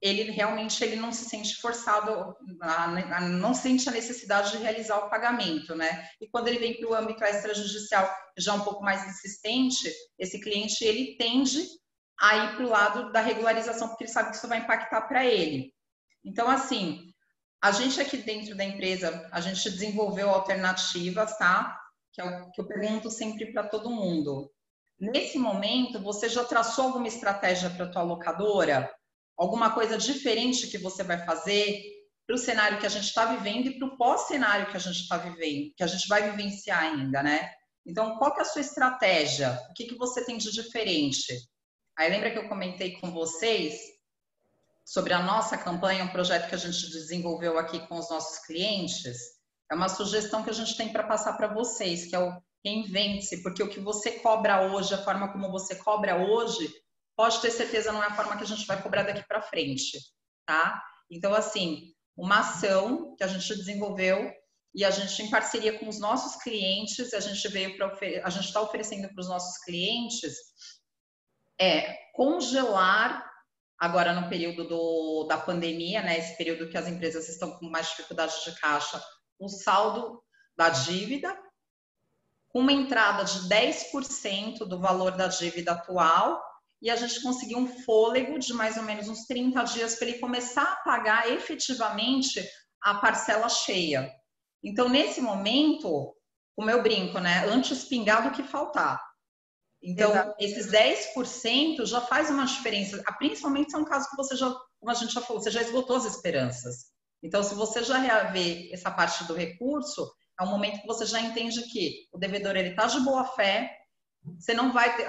ele realmente não se sente forçado, não sente a necessidade de realizar o pagamento, né? E quando ele vem para o âmbito extrajudicial, já um pouco mais insistente, esse cliente, ele tende a ir para o lado da regularização, porque ele sabe que isso vai impactar para ele. Então, assim, a gente aqui dentro da empresa, a gente desenvolveu alternativas, tá? Que é o que eu pergunto sempre para todo mundo. Nesse momento, você já traçou alguma estratégia para a tua locadora? Alguma coisa diferente que você vai fazer para o cenário que a gente está vivendo e para o pós-cenário que a gente está vivendo, que a gente vai vivenciar ainda, né? Então, qual que é a sua estratégia? O que você tem de diferente? Aí lembra que eu comentei com vocês sobre a nossa campanha, um projeto que a gente desenvolveu aqui com os nossos clientes? É uma sugestão que a gente tem para passar para vocês, que é reinvente-se, porque o que você cobra hoje, a forma como você cobra hoje, pode ter certeza não é a forma que a gente vai cobrar daqui para frente, tá? Então, assim, uma ação que a gente desenvolveu e a gente, em parceria com os nossos clientes, a gente está oferecendo para os nossos clientes congelar, agora no período da pandemia, né, esse período que as empresas estão com mais dificuldade de caixa, o saldo da dívida, com uma entrada de 10% do valor da dívida atual, e a gente conseguiu um fôlego de mais ou menos uns 30 dias para ele começar a pagar efetivamente a parcela cheia. Então, nesse momento, como eu brinco, né? Antes pingar do que faltar. Então, exato, esses 10% já faz uma diferença, principalmente se é um caso que você já, como a gente já falou, você já esgotou as esperanças. Então, se você já reaver essa parte do recurso, é um momento que você já entende que o devedor está de boa fé,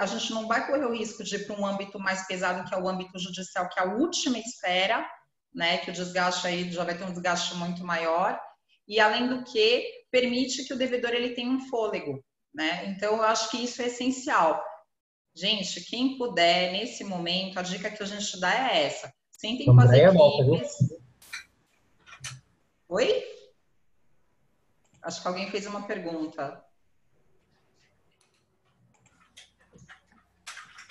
a gente não vai correr o risco de ir para um âmbito mais pesado, que é o âmbito judicial, que é a última esfera, né, que o desgaste aí já vai ter um desgaste muito maior, e além do que, permite que o devedor ele tenha um fôlego, né? Então, eu acho que isso é essencial. Gente, quem puder, nesse momento, a dica que a gente dá é essa. Sentem com as equipes. Oi? Acho que alguém fez uma pergunta.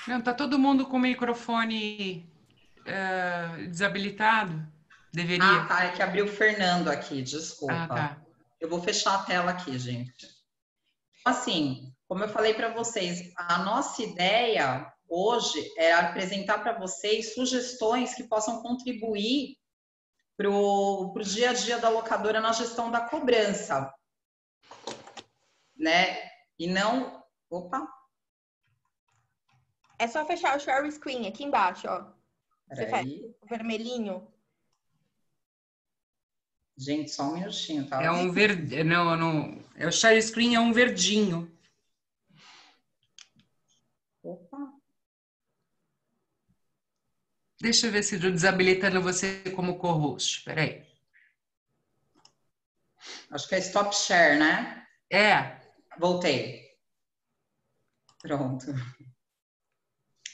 Não, tá todo mundo com o microfone desabilitado? Deveria. Ah, tá. É que abriu o Fernando aqui, desculpa. Ah, tá. Eu vou fechar a tela aqui, gente. Assim, como eu falei para vocês, a nossa ideia hoje é apresentar para vocês sugestões que possam contribuir para o dia a dia da locadora na gestão da cobrança, né? E não... Opa! É só fechar o share screen aqui embaixo, ó. Você faz o vermelhinho. Gente, só um minutinho, tá? É um verde... Não. É o share screen, é um verdinho. Opa! Deixa eu ver se eu desabilitando você como co-host. Espera aí. Acho que é stop share, né? É. Voltei. Pronto.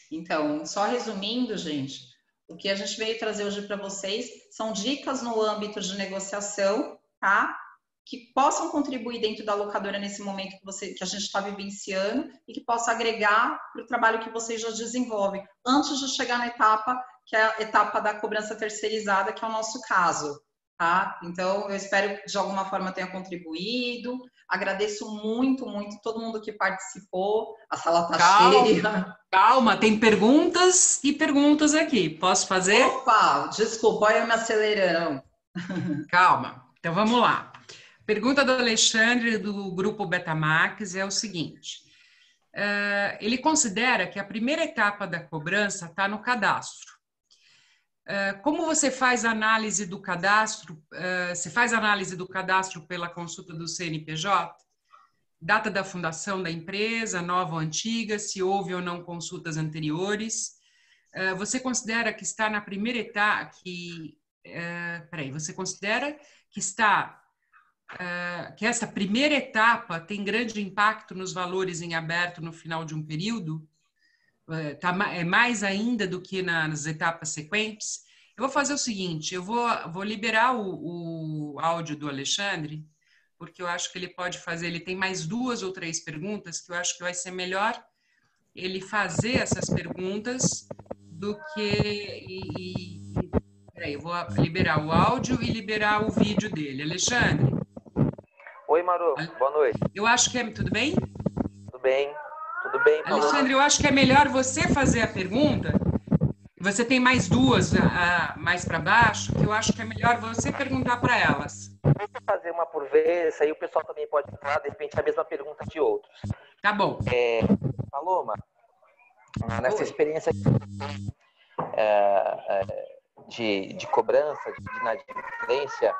Então, só resumindo, gente, o que a gente veio trazer hoje para vocês são dicas no âmbito de negociação, tá? Que possam contribuir dentro da locadora nesse momento que a gente está vivenciando e que possa agregar para o trabalho que vocês já desenvolvem, antes de chegar na etapa, que é a etapa da cobrança terceirizada, que é o nosso caso, tá? Então, eu espero que de alguma forma tenha contribuído. Agradeço muito, muito todo mundo que participou. A sala está cheia. Calma, tem perguntas e perguntas aqui. Posso fazer? Opa, desculpa, olha eu me acelerando. Calma, então vamos lá. Pergunta do Alexandre, do grupo Betamax, é o seguinte. Ele considera que a primeira etapa da cobrança está no cadastro. Como você faz a análise do cadastro? Você faz a análise do cadastro pela consulta do CNPJ? Data da fundação da empresa, nova ou antiga, se houve ou não consultas anteriores. Você considera que está na primeira etapa, você considera que que essa primeira etapa tem grande impacto nos valores em aberto no final de um período? É mais ainda do que nas etapas sequentes? Eu vou fazer o seguinte, eu vou liberar o áudio do Alexandre, porque eu acho que ele pode fazer, ele tem mais 2 ou 3 perguntas que eu acho que vai ser melhor ele fazer essas perguntas do que... Peraí, eu vou liberar o áudio e liberar o vídeo dele. Alexandre. Oi, Maru. Boa noite. Eu acho que é... Tudo bem? Tudo bem. Tudo bem, Maru. Alexandre, eu acho que é melhor você fazer a pergunta. Você tem mais 2 mais para baixo, que eu acho que é melhor você perguntar para elas. Deixa eu fazer uma por vez, aí o pessoal também pode falar, de repente, a mesma pergunta de outros. Tá bom. Paloma, nessa experiência de cobrança, de inadimplência,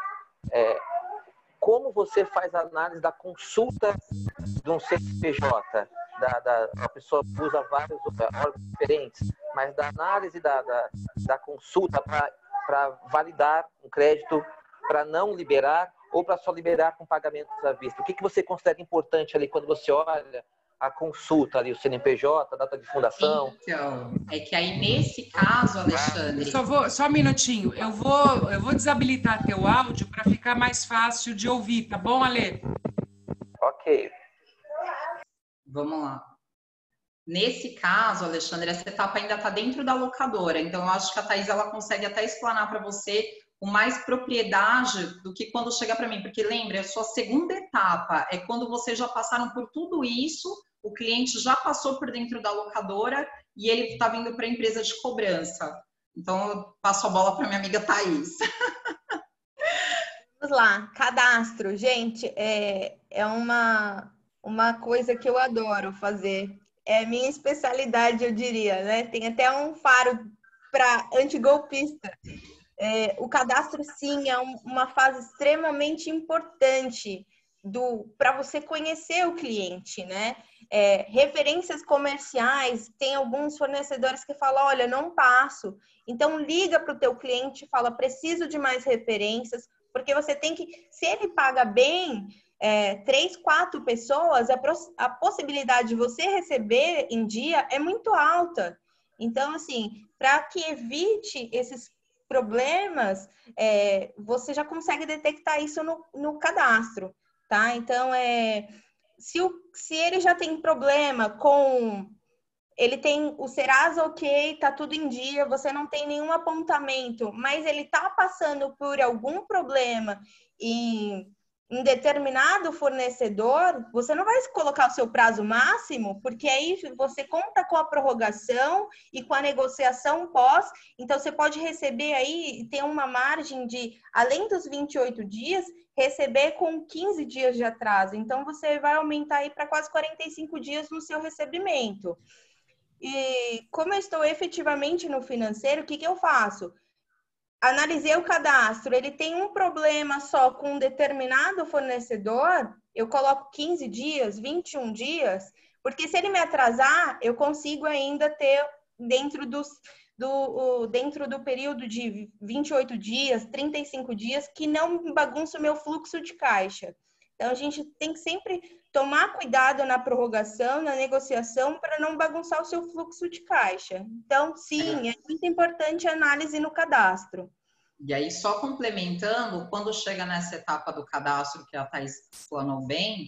como você faz a análise da consulta de um CNPJ? A pessoa usa vários órgãos diferentes, mas da análise da consulta para validar um crédito, para não liberar, ou para só liberar com pagamentos à vista? O que você considera importante ali quando você olha a consulta ali, o CNPJ, a data de fundação? Então, é que aí nesse caso, Alexandre... Só um minutinho, eu vou desabilitar teu áudio para ficar mais fácil de ouvir, tá bom, Ale? Ok. Vamos lá. Nesse caso, Alexandre, essa etapa ainda está dentro da locadora, então eu acho que a Thaís ela consegue até explanar para você com mais propriedade do que quando chega para mim, porque lembra, a sua segunda etapa é quando vocês já passaram por tudo isso, o cliente já passou por dentro da locadora e ele está vindo para a empresa de cobrança. Então, eu passo a bola para minha amiga Thaís. Vamos lá, cadastro. Gente, é uma coisa que eu adoro fazer. É minha especialidade, eu diria, né? Tem até um faro para antigolpista. O cadastro, sim, é uma fase extremamente importante para você conhecer o cliente, né? Referências comerciais, tem alguns fornecedores que falam, olha, não passo. Então, liga para o teu cliente e fala, preciso de mais referências, porque você tem que, se ele paga bem, 3, 4 pessoas, a possibilidade de você receber em dia é muito alta. Então, assim, para que evite esses problemas, você já consegue detectar isso no cadastro, tá? Então, se ele já tem problema ele tem o Serasa ok, tá tudo em dia, você não tem nenhum apontamento, mas ele tá passando por algum problema em determinado fornecedor, você não vai colocar o seu prazo máximo, porque aí você conta com a prorrogação e com a negociação pós, então você pode receber aí, tem uma margem de, além dos 28 dias, receber com 15 dias de atraso. Então, você vai aumentar aí para quase 45 dias no seu recebimento. E como eu estou efetivamente no financeiro, o que eu faço? Analisei o cadastro, ele tem um problema só com um determinado fornecedor, eu coloco 15 dias, 21 dias, porque se ele me atrasar, eu consigo ainda ter dentro do período de 28 dias, 35 dias, que não bagunça o meu fluxo de caixa. Então, a gente tem que sempre tomar cuidado na prorrogação, na negociação, para não bagunçar o seu fluxo de caixa. Então, sim, é muito importante a análise no cadastro. E aí, só complementando, quando chega nessa etapa do cadastro, que a Thaís explanou bem,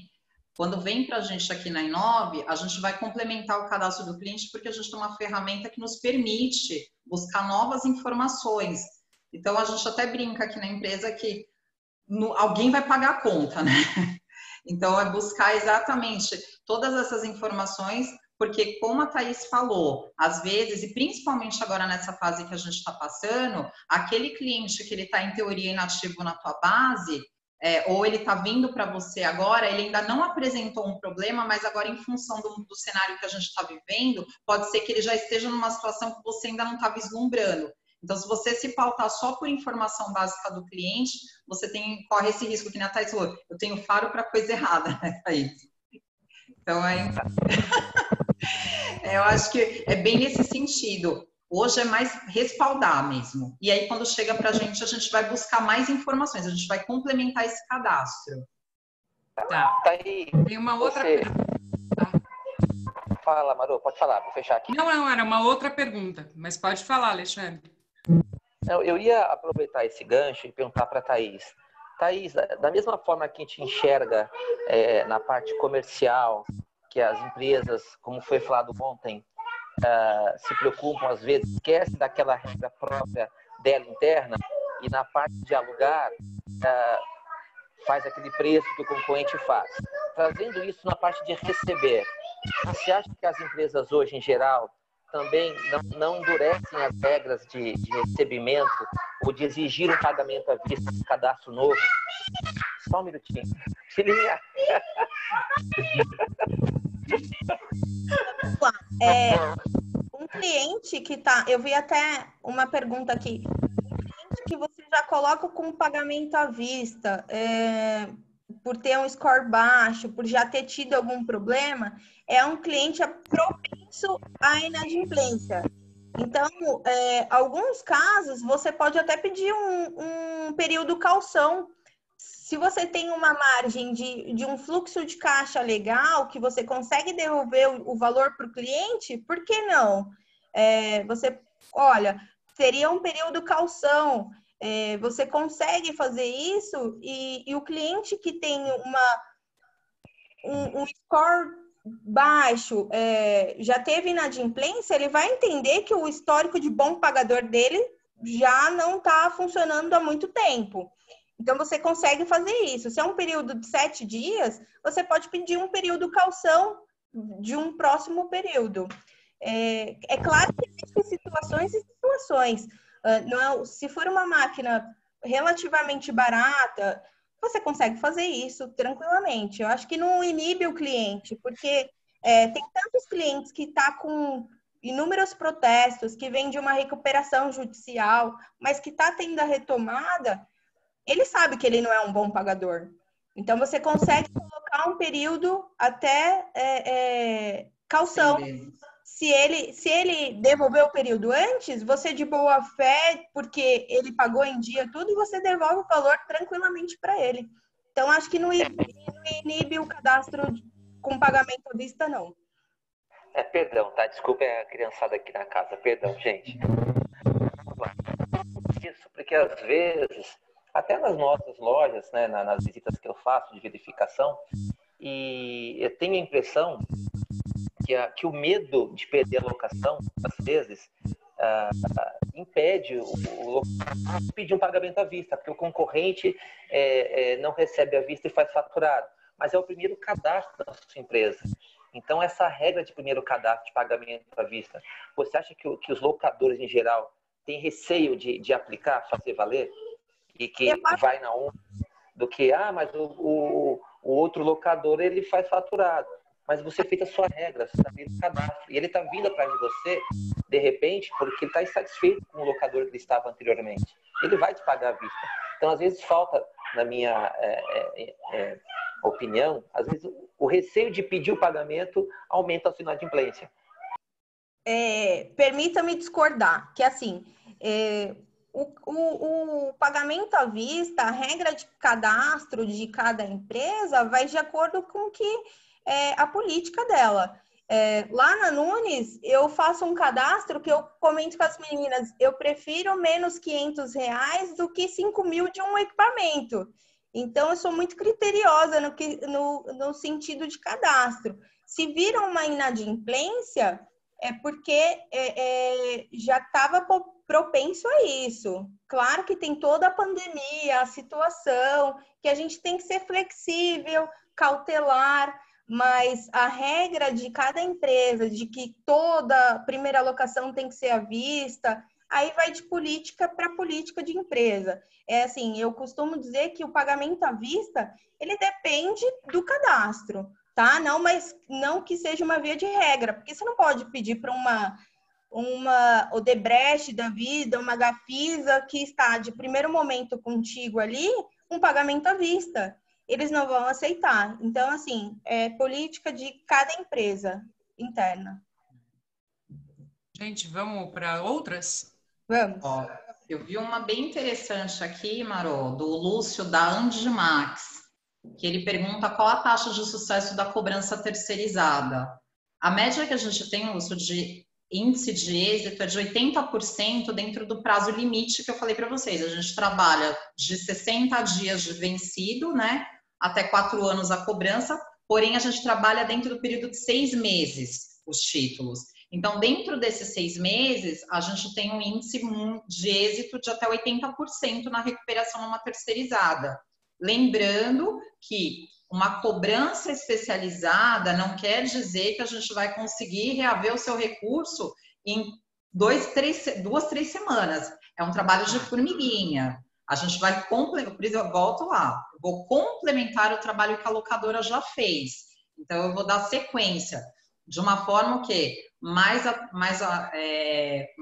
quando vem para a gente aqui na Inove, a gente vai complementar o cadastro do cliente, porque a gente tem uma ferramenta que nos permite buscar novas informações. Então, a gente até brinca aqui na empresa que alguém vai pagar a conta, né? Então, é buscar exatamente todas essas informações, porque como a Thaís falou, às vezes, e principalmente agora nessa fase que a gente está passando, aquele cliente que ele está em teoria inativo na tua base, ou ele está vindo para você agora, ele ainda não apresentou um problema, mas agora em função do cenário que a gente está vivendo, pode ser que ele já esteja numa situação que você ainda não está vislumbrando. Então, se você se pautar só por informação básica do cliente, você corre esse risco que a Thaís falou, eu tenho faro para coisa errada, né, Thaís? Então, eu acho que é bem nesse sentido. Hoje é mais respaldar mesmo. E aí, quando chega para a gente vai buscar mais informações, a gente vai complementar esse cadastro. Tá. Tem uma outra pergunta. Fala, Maru, pode falar, vou fechar aqui. Não, era uma outra pergunta, mas pode falar, Alexandre. Eu ia aproveitar esse gancho e perguntar para a Thaís. Thaís, da mesma forma que a gente enxerga na parte comercial, que as empresas, como foi falado ontem, se preocupam, às vezes, esquece daquela regra própria dela interna, e na parte de alugar, faz aquele preço que o concorrente faz. Trazendo isso na parte de receber, você acha que as empresas hoje, em geral, também não endurecem as regras de recebimento ou de exigir um pagamento à vista de cadastro novo? Só um minutinho. Filhinha. Um cliente que tá... Eu vi até uma pergunta aqui. Um cliente que você já coloca com pagamento à vista, por ter um score baixo, por já ter tido algum problema, é um cliente propenso à inadimplência. Então, alguns casos, você pode até pedir um período calção. se você tem uma margem de um fluxo de caixa legal, que você consegue devolver o valor para o cliente, por que não? Olha, seria um período calção, você consegue fazer isso e o cliente que tem um score baixo, já teve inadimplência, ele vai entender que o histórico de bom pagador dele já não está funcionando há muito tempo. Então, você consegue fazer isso. Se é um período de 7 dias, você pode pedir um período calção de um próximo período. É claro que existem situações e situações. Se for uma máquina relativamente barata, você consegue fazer isso tranquilamente. Eu acho que não inibe o cliente, porque tem tantos clientes que estão com inúmeros protestos, que vêm de uma recuperação judicial, mas que está tendo a retomada, ele sabe que ele não é um bom pagador. Então, você consegue colocar um período até calção. Se ele devolver o período antes, você de boa fé, porque ele pagou em dia tudo, e você devolve o valor tranquilamente para ele. Então, acho que não inibe o cadastro com pagamento à vista, não. Perdão, tá? Desculpa a criançada aqui na casa. Perdão, gente. Isso, porque às vezes, até nas nossas lojas, né, nas visitas que eu faço de verificação, e eu tenho a impressão que o medo de perder a locação, às vezes, impede o locatário de pedir um pagamento à vista, porque o concorrente não recebe à vista e faz faturado. Mas é o primeiro cadastro da sua empresa. Então, essa regra de primeiro cadastro de pagamento à vista, você acha que os locadores, em geral, têm receio de aplicar, fazer valer? E que vai na onda do que, mas o outro locador, ele faz faturado. Mas você fez a sua regra, você está vindo cadastro. E ele está vindo atrás de você, de repente, porque ele está insatisfeito com o locador que ele estava anteriormente. Ele vai te pagar à vista. Então, às vezes, falta, na minha opinião, às vezes o receio de pedir o pagamento aumenta a sua inadimplência. Permita-me discordar, que assim, o pagamento à vista, a regra de cadastro de cada empresa vai de acordo com que a política dela. Lá na Nunes, eu faço um cadastro que eu comento com as meninas, eu prefiro menos R$500 do que 5 mil de um equipamento. Então, eu sou muito criteriosa no sentido de cadastro. Se vira uma inadimplência, é porque já estava propenso a isso. Claro que tem toda a pandemia, a situação, que a gente tem que ser flexível, cautelar, mas a regra de cada empresa, de que toda primeira locação tem que ser à vista, aí vai de política para política de empresa. Assim, eu costumo dizer que o pagamento à vista, ele depende do cadastro, tá? Mas não que seja uma via de regra, porque você não pode pedir para uma Odebrecht da vida, uma Gafisa, que está de primeiro momento contigo ali, um pagamento à vista. Eles não vão aceitar. Então, assim, é política de cada empresa interna. Gente, vamos para outras? Vamos. Eu vi uma bem interessante aqui, Marô, do Lúcio da Andimax, que ele pergunta qual a taxa de sucesso da cobrança terceirizada. A média que a gente tem, Lúcio, de índice de êxito é de 80% dentro do prazo limite que eu falei para vocês. A gente trabalha de 60 dias de vencido, né, até 4 anos a cobrança, porém a gente trabalha dentro do período de 6 meses os títulos. Então, dentro desses 6 meses, a gente tem um índice de êxito de até 80% na recuperação numa terceirizada. Lembrando que uma cobrança especializada não quer dizer que a gente vai conseguir reaver o seu recurso em 2, 3 semanas. É um trabalho de formiguinha. A gente vai complementar, por isso eu volto lá, vou complementar o trabalho que a locadora já fez. Então, eu vou dar sequência, de uma forma que como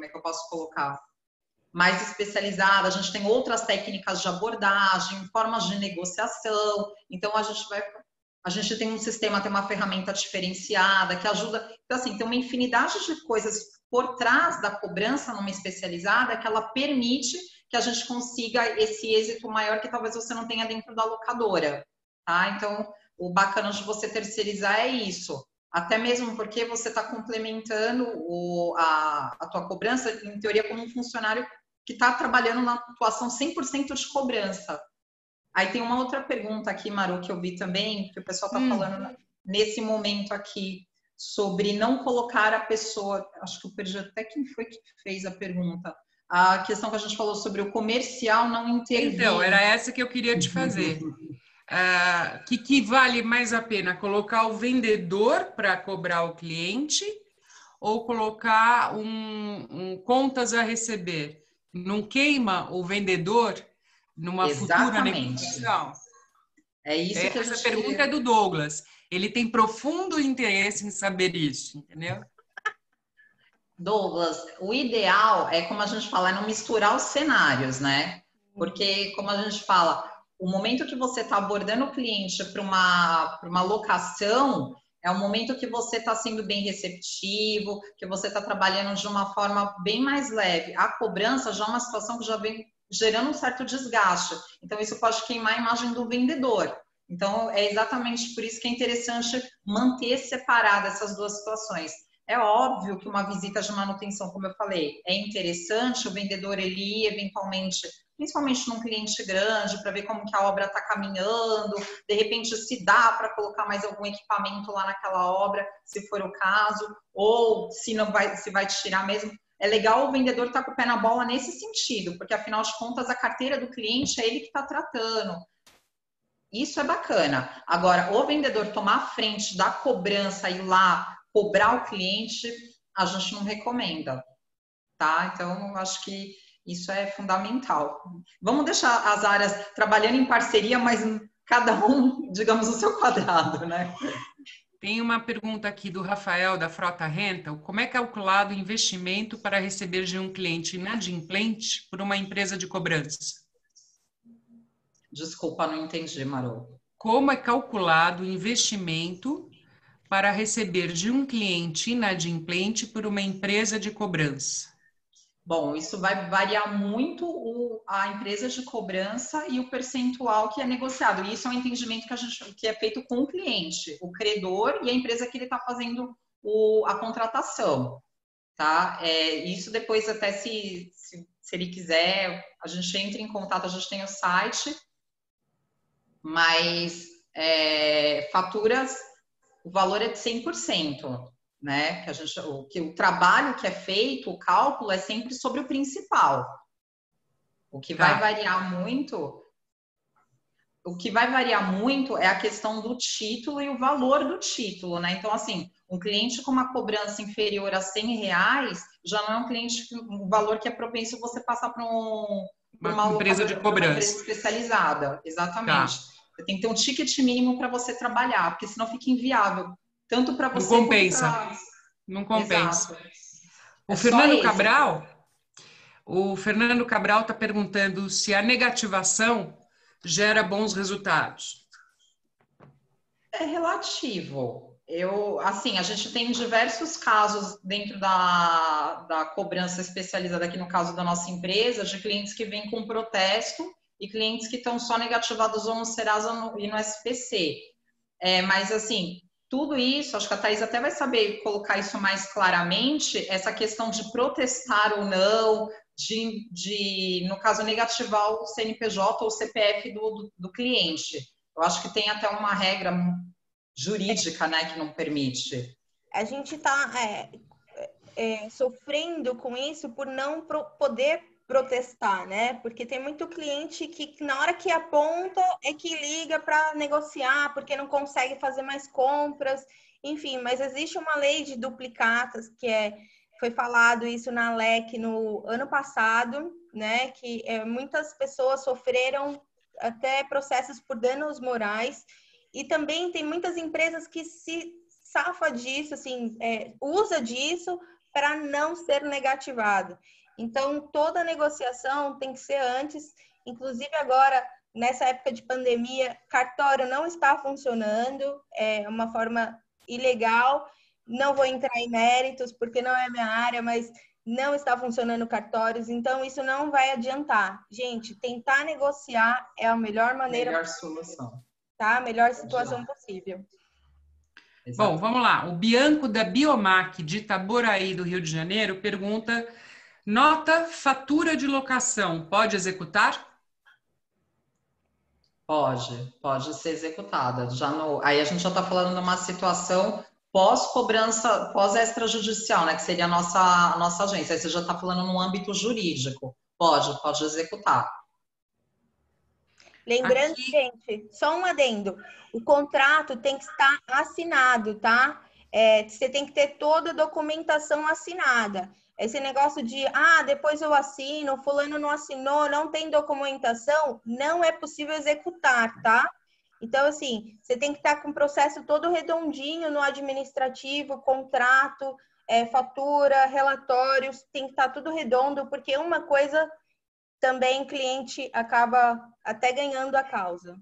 é que eu posso colocar? Mais especializada, a gente tem outras técnicas de abordagem, formas de negociação, então a gente tem um sistema, tem uma ferramenta diferenciada que ajuda, então assim, tem uma infinidade de coisas por trás da cobrança numa especializada que ela permite que a gente consiga esse êxito maior que talvez você não tenha dentro da locadora, tá? Então, o bacana de você terceirizar é isso. Até mesmo porque você está complementando a tua cobrança, em teoria, como um funcionário que está trabalhando na atuação 100% de cobrança. Aí tem uma outra pergunta aqui, Maru, que eu vi também, que o pessoal está falando nesse momento aqui, sobre não colocar a pessoa, acho que eu perdi até quem foi que fez a pergunta, a questão que a gente falou sobre o comercial não intervir. Então, era essa que eu queria te fazer. Que vale mais a pena colocar o vendedor para cobrar o cliente ou colocar contas a receber? Não queima o vendedor numa futura negociação? É isso que a gente... Essa pergunta é do Douglas. Ele tem profundo interesse em saber isso, entendeu? Douglas, o ideal é, como a gente fala, é não misturar os cenários, né? Porque, como a gente fala, o momento que você está abordando o cliente para uma locação é o momento que você está sendo bem receptivo, que você está trabalhando de uma forma bem mais leve. A cobrança já é uma situação que já vem gerando um certo desgaste. Então, isso pode queimar a imagem do vendedor. Então, é exatamente por isso que é interessante manter separada essas duas situações. É óbvio que uma visita de manutenção, como eu falei, é interessante o vendedor ele ir eventualmente, principalmente num cliente grande, para ver como que a obra está caminhando, de repente se dá para colocar mais algum equipamento lá naquela obra, se for o caso, ou se não vai, se vai tirar mesmo. É legal o vendedor estar com o pé na bola nesse sentido, porque afinal de contas a carteira do cliente é ele que está tratando. Isso é bacana. Agora, o vendedor tomar a frente da cobrança, ir lá cobrar o cliente, a gente não recomenda, tá? Então, eu acho que isso é fundamental. Vamos deixar as áreas trabalhando em parceria, mas cada um, digamos, o seu quadrado, né? Tem uma pergunta aqui do Rafael, da Frota Rental. Como é calculado o investimento para receber de um cliente inadimplente por uma empresa de cobrança? Desculpa, não entendi, Maru. Como é calculado o investimento para receber de um cliente inadimplente por uma empresa de cobrança? Bom, isso vai variar muito a empresa de cobrança e o percentual que é negociado. E isso é um entendimento que é feito com o cliente, o credor e a empresa que ele está fazendo a contratação, tá? Isso depois até se ele quiser, a gente entra em contato, a gente tem o site, mas faturas, o valor é de 100%. Né? O trabalho que é feito, o cálculo é sempre sobre o principal. O que vai variar muito é a questão do título e o valor do título, né? Então, assim, um cliente com uma cobrança inferior a R$100 já não é um cliente um valor que é propenso você passar para uma empresa de cobrança, uma empresa especializada. Exatamente. Você tem que ter um ticket mínimo para você trabalhar, porque senão fica inviável. Tanto para você não compensa. Não compensa. O Fernando Cabral está perguntando se a negativação gera bons resultados. É relativo. A gente tem diversos casos dentro da cobrança especializada aqui no caso da nossa empresa, de clientes que vêm com protesto e clientes que estão só negativados ou no Serasa e no SPC. Mas, assim, tudo isso, acho que a Thaís até vai saber colocar isso mais claramente, essa questão de protestar ou não, no caso, negativar o CNPJ ou o CPF do cliente. Eu acho que tem até uma regra jurídica, né, que não permite. A gente está sofrendo com isso por não poder protestar, né? Porque tem muito cliente que na hora que aponta é que liga para negociar, porque não consegue fazer mais compras, enfim, mas existe uma lei de duplicatas foi falado isso na LEC no ano passado, né? Que muitas pessoas sofreram até processos por danos morais, e também tem muitas empresas que se safa disso, assim, usa disso para não ser negativado. Então, toda negociação tem que ser antes, inclusive agora, nessa época de pandemia, cartório não está funcionando, é uma forma ilegal. Não vou entrar em méritos, porque não é minha área, mas não está funcionando cartórios, então isso não vai adiantar. Gente, tentar negociar é a melhor maneira, Melhor solução. tá? A melhor situação possível. Bom, vamos lá. O Bianco da Biomac de Itaboraí, do Rio de Janeiro, pergunta: nota fatura de locação pode executar? Pode ser executada. Aí a gente já está falando de uma situação pós-cobrança, pós-extrajudicial, né? Que seria a nossa agência. Aí você já está falando no âmbito jurídico. Pode executar. Lembrando, gente, só um adendo. O contrato tem que estar assinado, tá? Você tem que ter toda a documentação assinada. Esse negócio de, depois eu assino, fulano não assinou, não tem documentação, não é possível executar, tá? Então, assim, você tem que estar com o processo todo redondinho no administrativo, contrato, fatura, relatórios, tem que estar tudo redondo, porque uma coisa também o cliente acaba até ganhando a causa.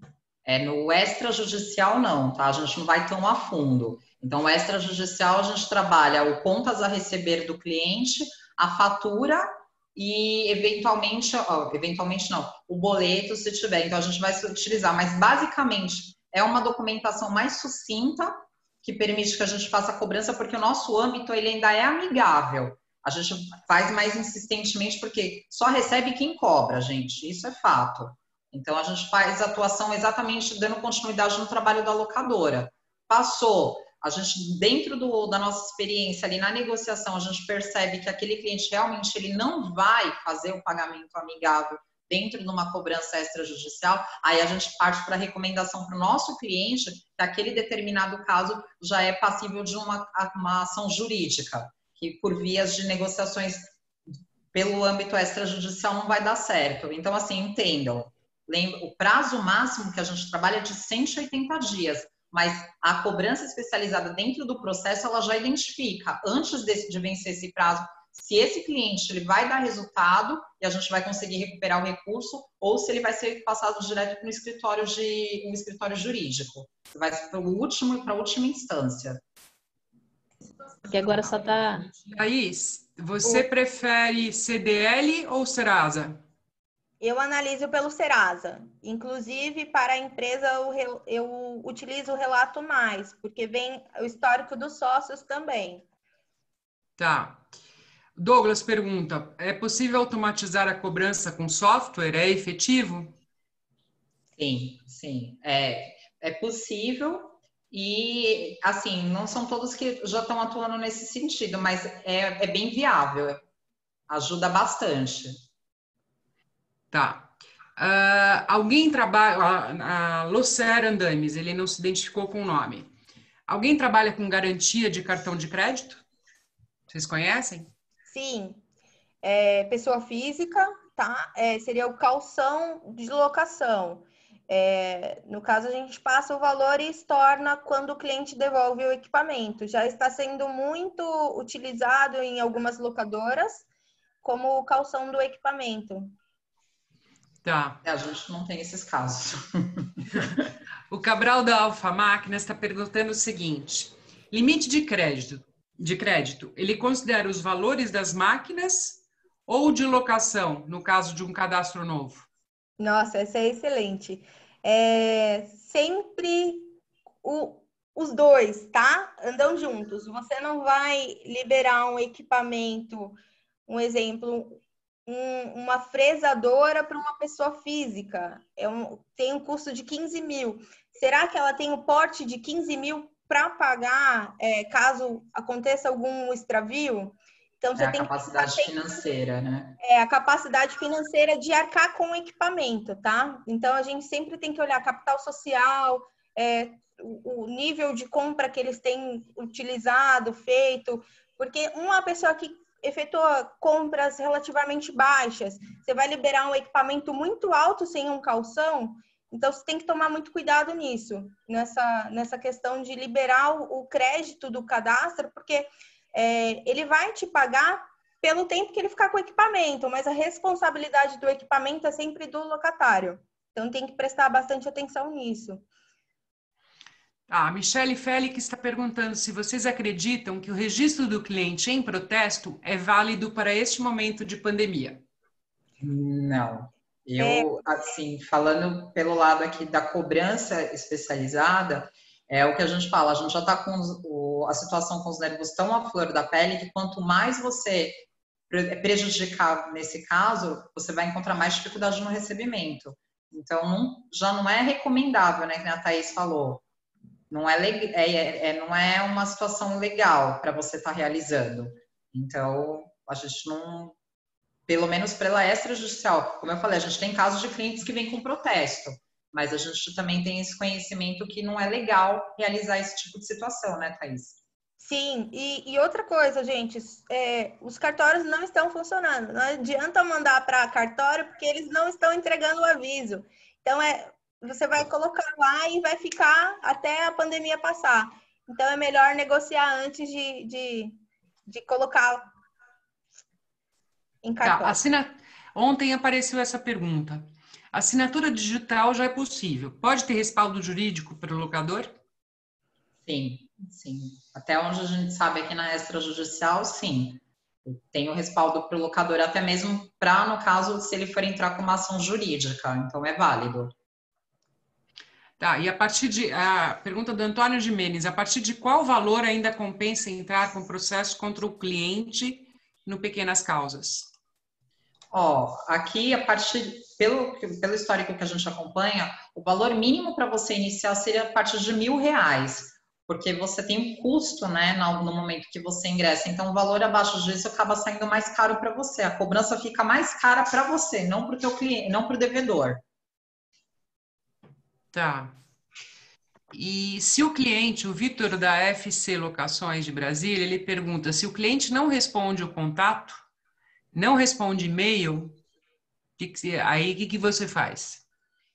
No extrajudicial não, tá? A gente não vai tão a fundo. Então, o extrajudicial a gente trabalha o contas a receber do cliente, a fatura e eventualmente não, o boleto se tiver. Então, a gente vai utilizar, mas basicamente é uma documentação mais sucinta que permite que a gente faça a cobrança, porque o nosso âmbito ele ainda é amigável. A gente faz mais insistentemente porque só recebe quem cobra, gente. Isso é fato. Então, a gente faz a atuação exatamente dando continuidade no trabalho da locadora. Passou, a gente, dentro da nossa experiência ali na negociação, a gente percebe que aquele cliente realmente ele não vai fazer o pagamento amigável dentro de uma cobrança extrajudicial, aí a gente parte para a recomendação para o nosso cliente que aquele determinado caso já é passível de uma ação jurídica, que por vias de negociações pelo âmbito extrajudicial não vai dar certo. Então, assim, entendam. O prazo máximo que a gente trabalha é de 180 dias, mas a cobrança especializada dentro do processo, ela já identifica, antes de vencer esse prazo, se esse cliente ele vai dar resultado e a gente vai conseguir recuperar o recurso, ou se ele vai ser passado direto para um escritório jurídico. Vai para a última instância. Porque agora só está... Thaís, você prefere CDL ou Serasa? Eu analiso pelo Serasa. Inclusive, para a empresa, eu utilizo o relato mais, porque vem o histórico dos sócios também. Tá. Douglas pergunta: é possível automatizar a cobrança com software? É efetivo? Sim. É possível e, assim, não são todos que já estão atuando nesse sentido, mas é bem viável. Ajuda bastante. Tá. Alguém trabalha... A Locer Andames, ele não se identificou com o nome. Alguém trabalha com garantia de cartão de crédito? Vocês conhecem? Sim. Pessoa física, tá? Seria o calção de locação. No caso, a gente passa o valor e estorna quando o cliente devolve o equipamento. Já está sendo muito utilizado em algumas locadoras como o calção do equipamento. Tá. A gente não tem esses casos. O Cabral da Alfa Máquinas está perguntando o seguinte: limite de crédito, ele considera os valores das máquinas ou de locação, no caso de um cadastro novo? Nossa, essa é excelente. Sempre os dois, tá? Andam juntos. Você não vai liberar um equipamento, um exemplo, uma fresadora para uma pessoa física. Tem um custo de 15 mil. Será que ela tem o porte de 15 mil para pagar caso aconteça algum extravio? Então, você tem a capacidade financeira, né? A capacidade financeira de arcar com o equipamento, tá? Então, a gente sempre tem que olhar capital social, o nível de compra que eles têm utilizado, feito, porque uma pessoa que efetua compras relativamente baixas, você vai liberar um equipamento muito alto sem um calção, então você tem que tomar muito cuidado nisso, nessa questão de liberar o crédito do cadastro, porque ele vai te pagar pelo tempo que ele ficar com o equipamento, mas a responsabilidade do equipamento é sempre do locatário. Então, tem que prestar bastante atenção nisso. A Michele Félix está perguntando se vocês acreditam que o registro do cliente em protesto é válido para este momento de pandemia. Não. Eu, assim, falando pelo lado aqui da cobrança especializada, é o que a gente fala, a gente já está com a situação com os nervos tão à flor da pele que quanto mais você prejudicar nesse caso, você vai encontrar mais dificuldade no recebimento. Então, já não é recomendável, né, que a Thaís falou. Não não é uma situação legal para você estar realizando. Então, a gente não... Pelo menos pela extrajudicial. Como eu falei, a gente tem casos de clientes que vêm com protesto, mas a gente também tem esse conhecimento que não é legal realizar esse tipo de situação, né, Thaís? Sim, e outra coisa, gente, os cartórios não estão funcionando. Não adianta mandar para cartório porque eles não estão entregando o aviso. Então, você vai colocar lá e vai ficar até a pandemia passar. Então, é melhor negociar antes de colocar em cartório. Tá, ontem apareceu essa pergunta. Assinatura digital já é possível. Pode ter respaldo jurídico para o locador? Sim, sim. Até onde a gente sabe aqui na extrajudicial, sim. Tem o respaldo para o locador, até mesmo para, no caso, se ele for entrar com uma ação jurídica. Então, é válido. Tá, e a pergunta do Antônio Gimenez, a partir de qual valor ainda compensa entrar com processo contra o cliente no Pequenas Causas? Aqui, pelo histórico que a gente acompanha, o valor mínimo para você iniciar seria a partir de R$1.000, porque você tem um custo, né, no momento que você ingressa. Então, o valor abaixo disso acaba saindo mais caro para você. A cobrança fica mais cara para você, não para o teu cliente, não para o devedor. Tá. E se o cliente, o Vitor da FC Locações de Brasília, ele pergunta se o cliente não responde o contato, não responde e-mail, aí o que você faz?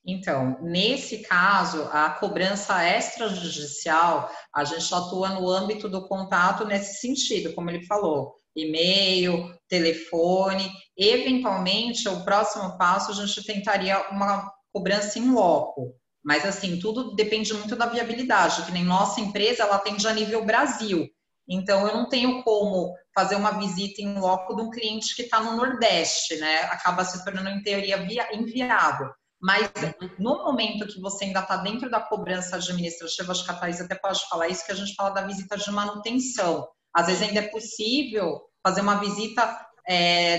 Então, nesse caso, a cobrança extrajudicial, a gente atua no âmbito do contato nesse sentido, como ele falou, e-mail, telefone, eventualmente, o próximo passo, a gente tentaria uma cobrança em loco, mas assim, tudo depende muito da viabilidade, que nem nossa empresa, ela atende a nível Brasil, então eu não tenho como fazer uma visita em loco de um cliente que está no Nordeste, né, acaba se tornando, em teoria, inviável. Mas no momento que você ainda está dentro da cobrança administrativa, acho que a Thaís até pode falar isso, que a gente fala da visita de manutenção. Às vezes ainda é possível fazer uma visita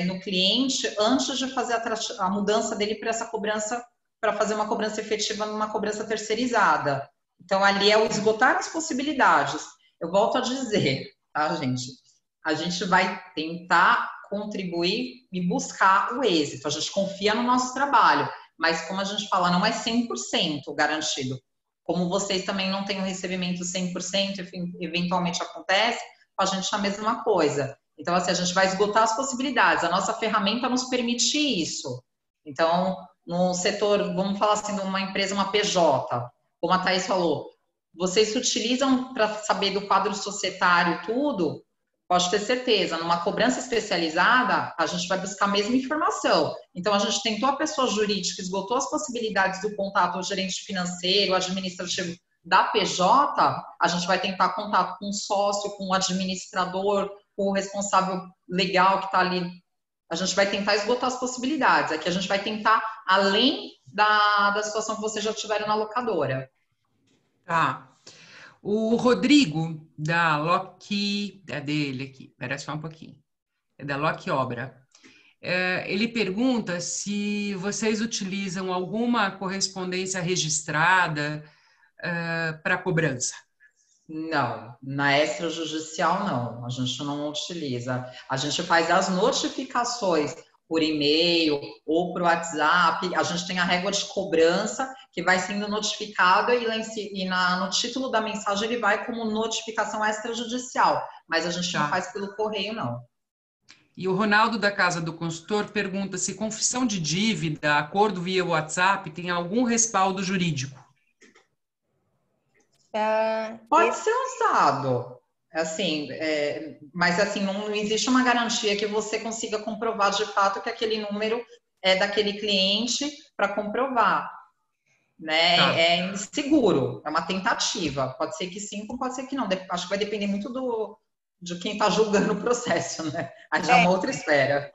no cliente antes de fazer a mudança dele para essa cobrança, para fazer uma cobrança efetiva numa cobrança terceirizada. Então, ali é o esgotar as possibilidades. Eu volto a dizer, tá, gente? A gente vai tentar contribuir e buscar o êxito. A gente confia no nosso trabalho. Mas, como a gente fala, não é 100% garantido. Como vocês também não têm um recebimento 100%, eventualmente acontece, com a gente é a mesma coisa. Então, assim, a gente vai esgotar as possibilidades. A nossa ferramenta nos permite isso. Então, no setor, vamos falar assim, de uma empresa, uma PJ, como a Thaís falou, vocês se utilizam para saber do quadro societário tudo, pode ter certeza, numa cobrança especializada, a gente vai buscar a mesma informação. Então, a gente tentou a pessoa jurídica, esgotou as possibilidades do contato ao gerente financeiro, administrativo da PJ, a gente vai tentar contato com o sócio, com o administrador, com o responsável legal que está ali. A gente vai tentar esgotar as possibilidades. Aqui a gente vai tentar além da situação que vocês já tiveram na locadora. Tá. O Rodrigo, da Loki, é dele aqui, espera só um pouquinho, é da Loki Obra. Ele pergunta se vocês utilizam alguma correspondência registrada para cobrança. Não, na extrajudicial não, a gente não utiliza. A gente faz as notificações por e-mail ou por WhatsApp, a gente tem a régua de cobrança que vai sendo notificada e no título da mensagem ele vai como notificação extrajudicial, mas a gente não faz pelo correio, não. E o Ronaldo da Casa do Consultor pergunta se confissão de dívida, acordo via WhatsApp, tem algum respaldo jurídico. Pode ser usado, assim, mas assim, não existe uma garantia que você consiga comprovar de fato que aquele número é daquele cliente para comprovar. né? Tá. É inseguro, é uma tentativa. Pode ser que sim, como pode ser que não. Acho que vai depender muito de quem está julgando o processo, né? Aí já é uma outra esfera.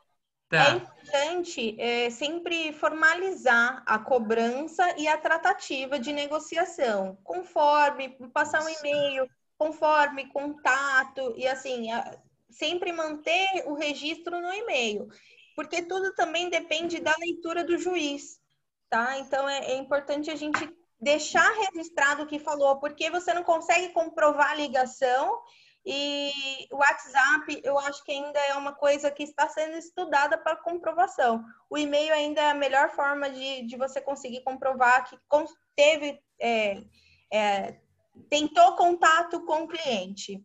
É Tá. importante sempre formalizar a cobrança e a tratativa de negociação, conforme passar um e-mail, conforme contato, e assim, sempre manter o registro no e-mail, porque tudo também depende da leitura do juiz, tá? Então é importante a gente deixar registrado o que falou, porque você não consegue comprovar a ligação. E o WhatsApp, eu acho que ainda é uma coisa que está sendo estudada para comprovação. O e-mail ainda é a melhor forma de você conseguir comprovar que teve, tentou contato com o cliente.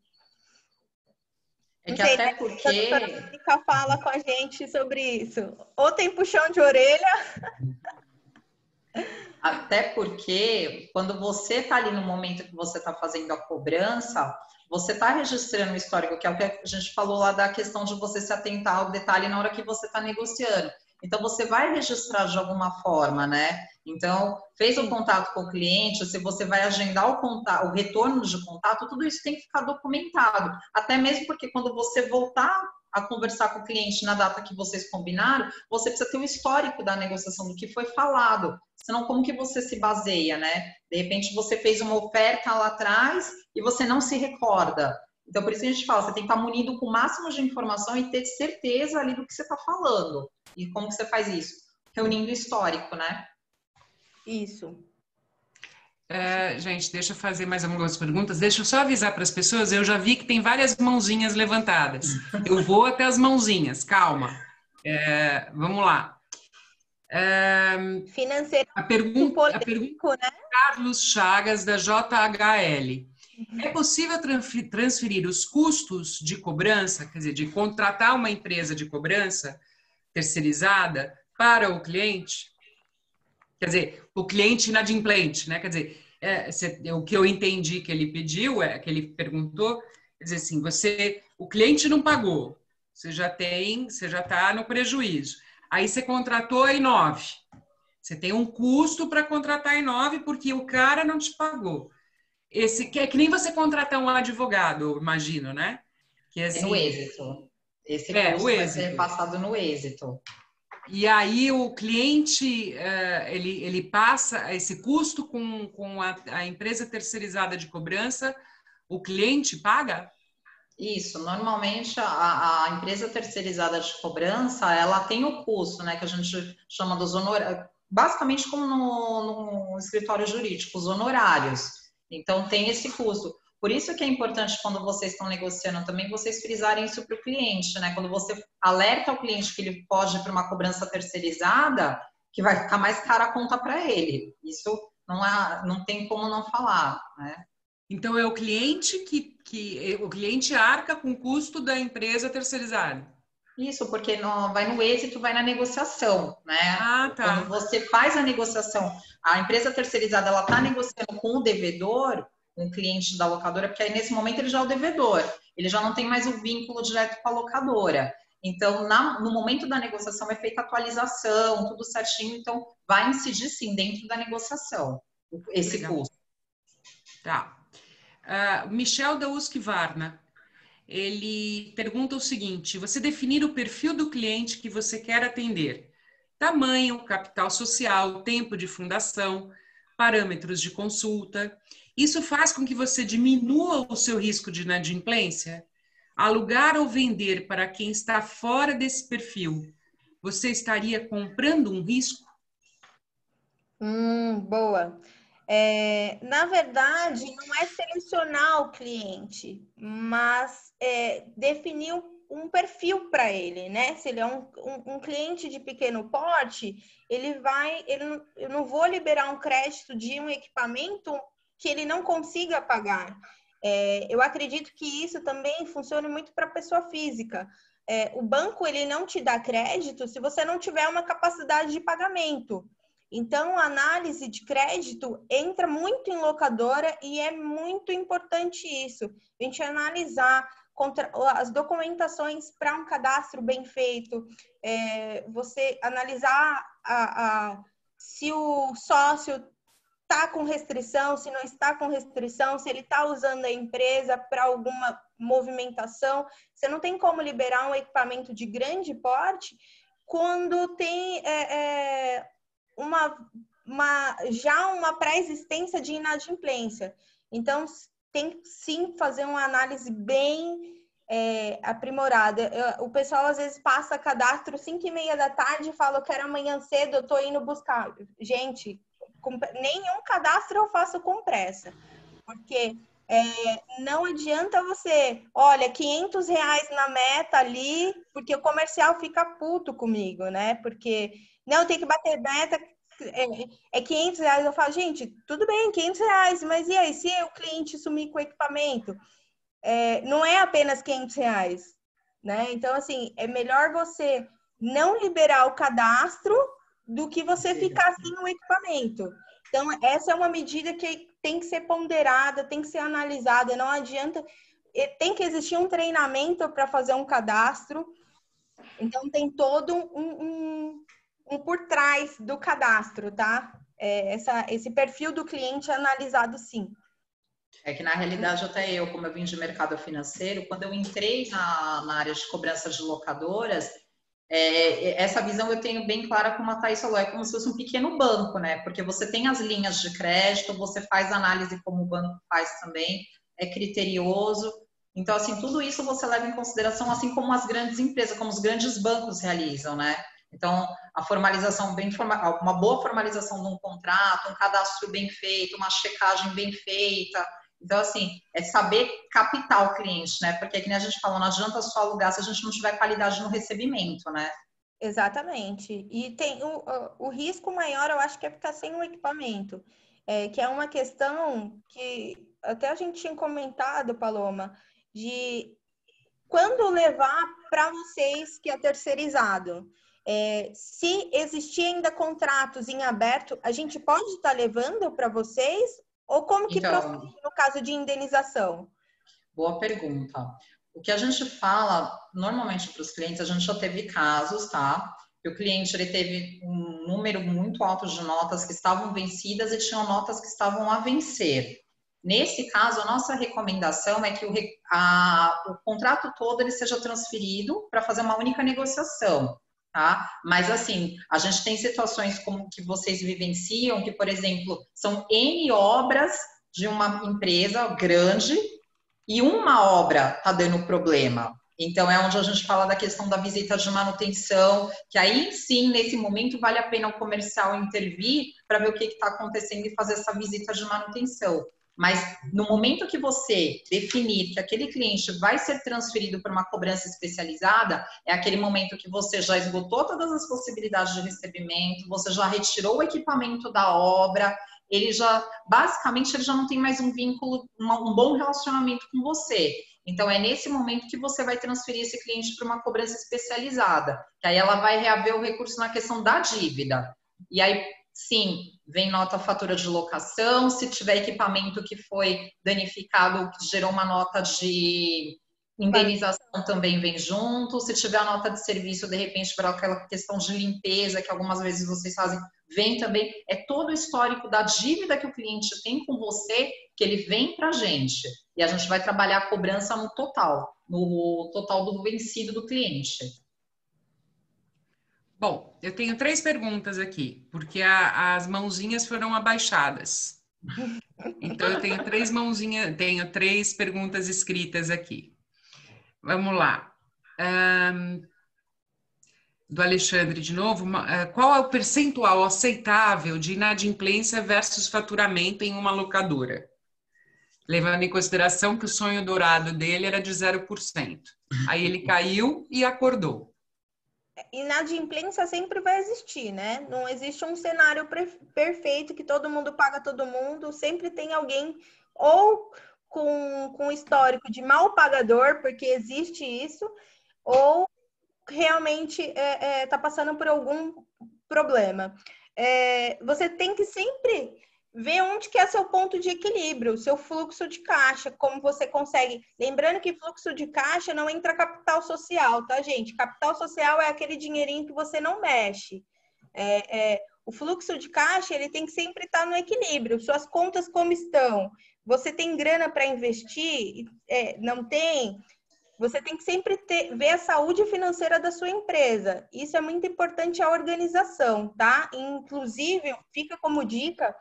É Não que sei, até né? A doutora porque Mônica fala com a gente sobre isso. Ou tem puxão de orelha. Até porque, quando você está ali no momento que você está fazendo a cobrança, você está registrando o histórico, que é o que a gente falou lá da questão de você se atentar ao detalhe na hora que você está negociando. Então, você vai registrar de alguma forma, né? Então, fez o contato com o cliente, se você vai agendar o contato, o retorno de contato, tudo isso tem que ficar documentado. Até mesmo porque quando você voltar a conversar com o cliente na data que vocês combinaram, você precisa ter o histórico da negociação, do que foi falado. Senão, como que você se baseia, né? De repente, você fez uma oferta lá atrás e você não se recorda. Então, por isso que a gente fala, você tem que estar munido com o máximo de informação e ter certeza ali do que você está falando. E como que você faz isso? Reunindo histórico, né? Isso. Gente, deixa eu fazer mais algumas perguntas. Deixa eu só avisar para as pessoas. Eu já vi que tem várias mãozinhas levantadas. Eu vou até as mãozinhas, calma. Vamos lá. Financeiro A pergunta polêmico, né? Carlos Chagas, da JHL. É possível transferir os custos de cobrança, quer dizer, de contratar uma empresa de cobrança terceirizada para o cliente? Quer dizer, o cliente inadimplente, né? Quer dizer, o que eu entendi que ele pediu, que ele perguntou, quer dizer assim, o cliente não pagou, você já está no prejuízo. Aí você contratou a Inove. Você tem um custo para contratar a Inove porque o cara não te pagou. É que nem você contratar um advogado, eu imagino, né? Que É no assim, êxito. Esse o custo vai ser êxito. passado no êxito. E aí o cliente, ele passa esse custo com a empresa terceirizada de cobrança, o cliente paga? Isso, normalmente a empresa terceirizada de cobrança, ela tem o custo, né, que a gente chama dos honorários, basicamente como no escritório jurídico, os honorários. Então, tem esse custo. Por isso que é importante, quando vocês estão negociando também, vocês frisarem isso para o cliente, né? Quando você alerta o cliente que ele pode ir para uma cobrança terceirizada, que vai ficar mais cara a conta para ele. Isso não tem como não falar, né? Então, é o cliente que o cliente arca com o custo da empresa terceirizada. Isso, porque vai no êxito, vai na negociação, né? Ah, tá. Quando você faz a negociação, a empresa terceirizada, ela está negociando com o devedor, com o cliente da locadora, porque aí nesse momento ele já é o devedor, ele já não tem mais o vínculo direto com a locadora. Então, no momento da negociação é feita a atualização, tudo certinho, então vai incidir sim dentro da negociação, esse Legal. custo. Tá. Michel da Husqvarna, ele pergunta o seguinte: você definir o perfil do cliente que você quer atender, tamanho, capital social, tempo de fundação, parâmetros de consulta. Isso faz com que você diminua o seu risco de inadimplência? Alugar ou vender para quem está fora desse perfil, você estaria comprando um risco? Boa. Na verdade, não é selecionar o cliente, mas definir um perfil para ele, né? Se ele é um cliente de pequeno porte, eu não vou liberar um crédito de um equipamento que ele não consiga pagar. Eu acredito que isso também funciona muito para pessoa física. O banco ele não te dá crédito se você não tiver uma capacidade de pagamento. Então, a análise de crédito entra muito em locadora e é muito importante isso. A gente analisar as documentações para um cadastro bem feito, você analisar se o sócio está com restrição, se não está com restrição, se ele está usando a empresa para alguma movimentação. Você não tem como liberar um equipamento de grande porte quando tem já uma pré-existência de inadimplência. Então, tem que sim fazer uma análise bem aprimorada. O pessoal às vezes passa cadastro 5h30 da tarde e fala, eu quero amanhã cedo, eu estou indo buscar. Gente, nenhum cadastro eu faço com pressa, porque não adianta você, olha, R$500 na meta ali, porque o comercial fica puto comigo, né? Porque, não, tem que bater meta, é R$500. Eu falo, gente, tudo bem, R$500, mas e aí, se o cliente sumir com o equipamento? Não é apenas R$500, né? Então, assim, é melhor você não liberar o cadastro do que você ficar sem o equipamento. Então, essa é uma medida que tem que ser ponderada, tem que ser analisada, não adianta... Tem que existir um treinamento para fazer um cadastro, então tem todo um por trás do cadastro, tá? Esse perfil do cliente é analisado, sim. É que, na realidade, até eu, como eu vim de mercado financeiro, quando eu entrei na área de cobrança de locadoras, essa visão eu tenho bem clara, como a Thaís falou, é como se fosse um pequeno banco, né? Porque você tem as linhas de crédito, você faz análise como o banco faz também, é criterioso. Então, assim, tudo isso você leva em consideração, assim como as grandes empresas, como os grandes bancos realizam, né? Então, a formalização uma boa formalização de um contrato, um cadastro bem feito, uma checagem bem feita. Então, assim, é saber captar o cliente, né? Porque, como a gente falou, não adianta só alugar se a gente não tiver qualidade no recebimento, né? Exatamente. E tem o risco maior, eu acho que é ficar sem o equipamento, que é uma questão que até a gente tinha comentado, Paloma, de quando levar para vocês que é terceirizado. Se existir ainda contratos em aberto, a gente pode estar levando para vocês? Ou como que procede no caso de indenização? Boa pergunta. O que a gente fala normalmente para os clientes, a gente já teve casos, tá? Que o cliente ele teve um número muito alto de notas que estavam vencidas e tinham notas que estavam a vencer. Nesse caso, a nossa recomendação é que o contrato todo ele seja transferido para fazer uma única negociação. Tá? Mas, assim, a gente tem situações como que vocês vivenciam, que, por exemplo, são N obras de uma empresa grande e uma obra está dando problema. Então, é onde a gente fala da questão da visita de manutenção, que aí, sim, nesse momento, vale a pena o comercial intervir para ver o que está acontecendo e fazer essa visita de manutenção. Mas no momento que você definir que aquele cliente vai ser transferido para uma cobrança especializada, é aquele momento que você já esgotou todas as possibilidades de recebimento, você já retirou o equipamento da obra, basicamente ele já não tem mais um vínculo, um bom relacionamento com você. Então é nesse momento que você vai transferir esse cliente para uma cobrança especializada, que aí ela vai reaver o recurso na questão da dívida. E aí, sim, vem nota fatura de locação, se tiver equipamento que foi danificado, que gerou uma nota de indenização também vem junto, se tiver a nota de serviço, de repente, para aquela questão de limpeza, que algumas vezes vocês fazem, vem também, é todo o histórico da dívida que o cliente tem com você, que ele vem para a gente, e a gente vai trabalhar a cobrança no total do vencido do cliente. Bom, eu tenho 3 perguntas aqui, porque as mãozinhas foram abaixadas. Então, eu tenho 3 mãozinhas, tenho 3 perguntas escritas aqui. Vamos lá. Do Alexandre, de novo. Qual é o percentual aceitável de inadimplência versus faturamento em uma locadora? Levando em consideração que o sonho dourado dele era de 0%. Aí ele caiu e acordou. Inadimplência sempre vai existir, né? Não existe um cenário perfeito que todo mundo paga todo mundo. Sempre tem alguém ou com histórico de mal pagador, porque existe isso, ou realmente está passando por algum problema. Você tem que sempre ver onde que é seu ponto de equilíbrio, seu fluxo de caixa, como você consegue. Lembrando que fluxo de caixa não entra capital social, tá, gente? Capital social é aquele dinheirinho que você não mexe. O fluxo de caixa, ele tem que sempre estar no equilíbrio. Suas contas como estão? Você tem grana para investir? Não tem? Você tem que sempre ver a saúde financeira da sua empresa. Isso é muito importante, a organização, tá? Inclusive, fica como dica,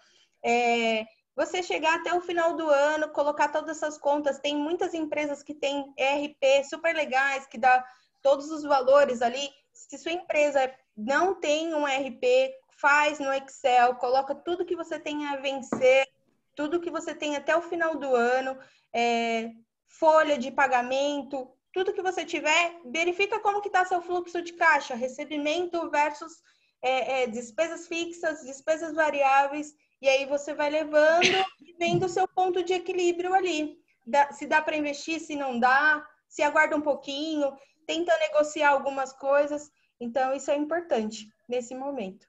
você chegar até o final do ano, colocar todas essas contas. Tem muitas empresas que têm ERP super legais, que dá todos os valores ali. Se sua empresa não tem um ERP, faz no Excel, coloca tudo que você tem a vencer, tudo que você tem até o final do ano, folha de pagamento, tudo que você tiver, verifica como que está seu fluxo de caixa, recebimento versus despesas fixas, despesas variáveis, e aí você vai levando e vendo o seu ponto de equilíbrio ali. Se dá para investir, se não dá, se aguarda um pouquinho, tenta negociar algumas coisas. Então, isso é importante nesse momento.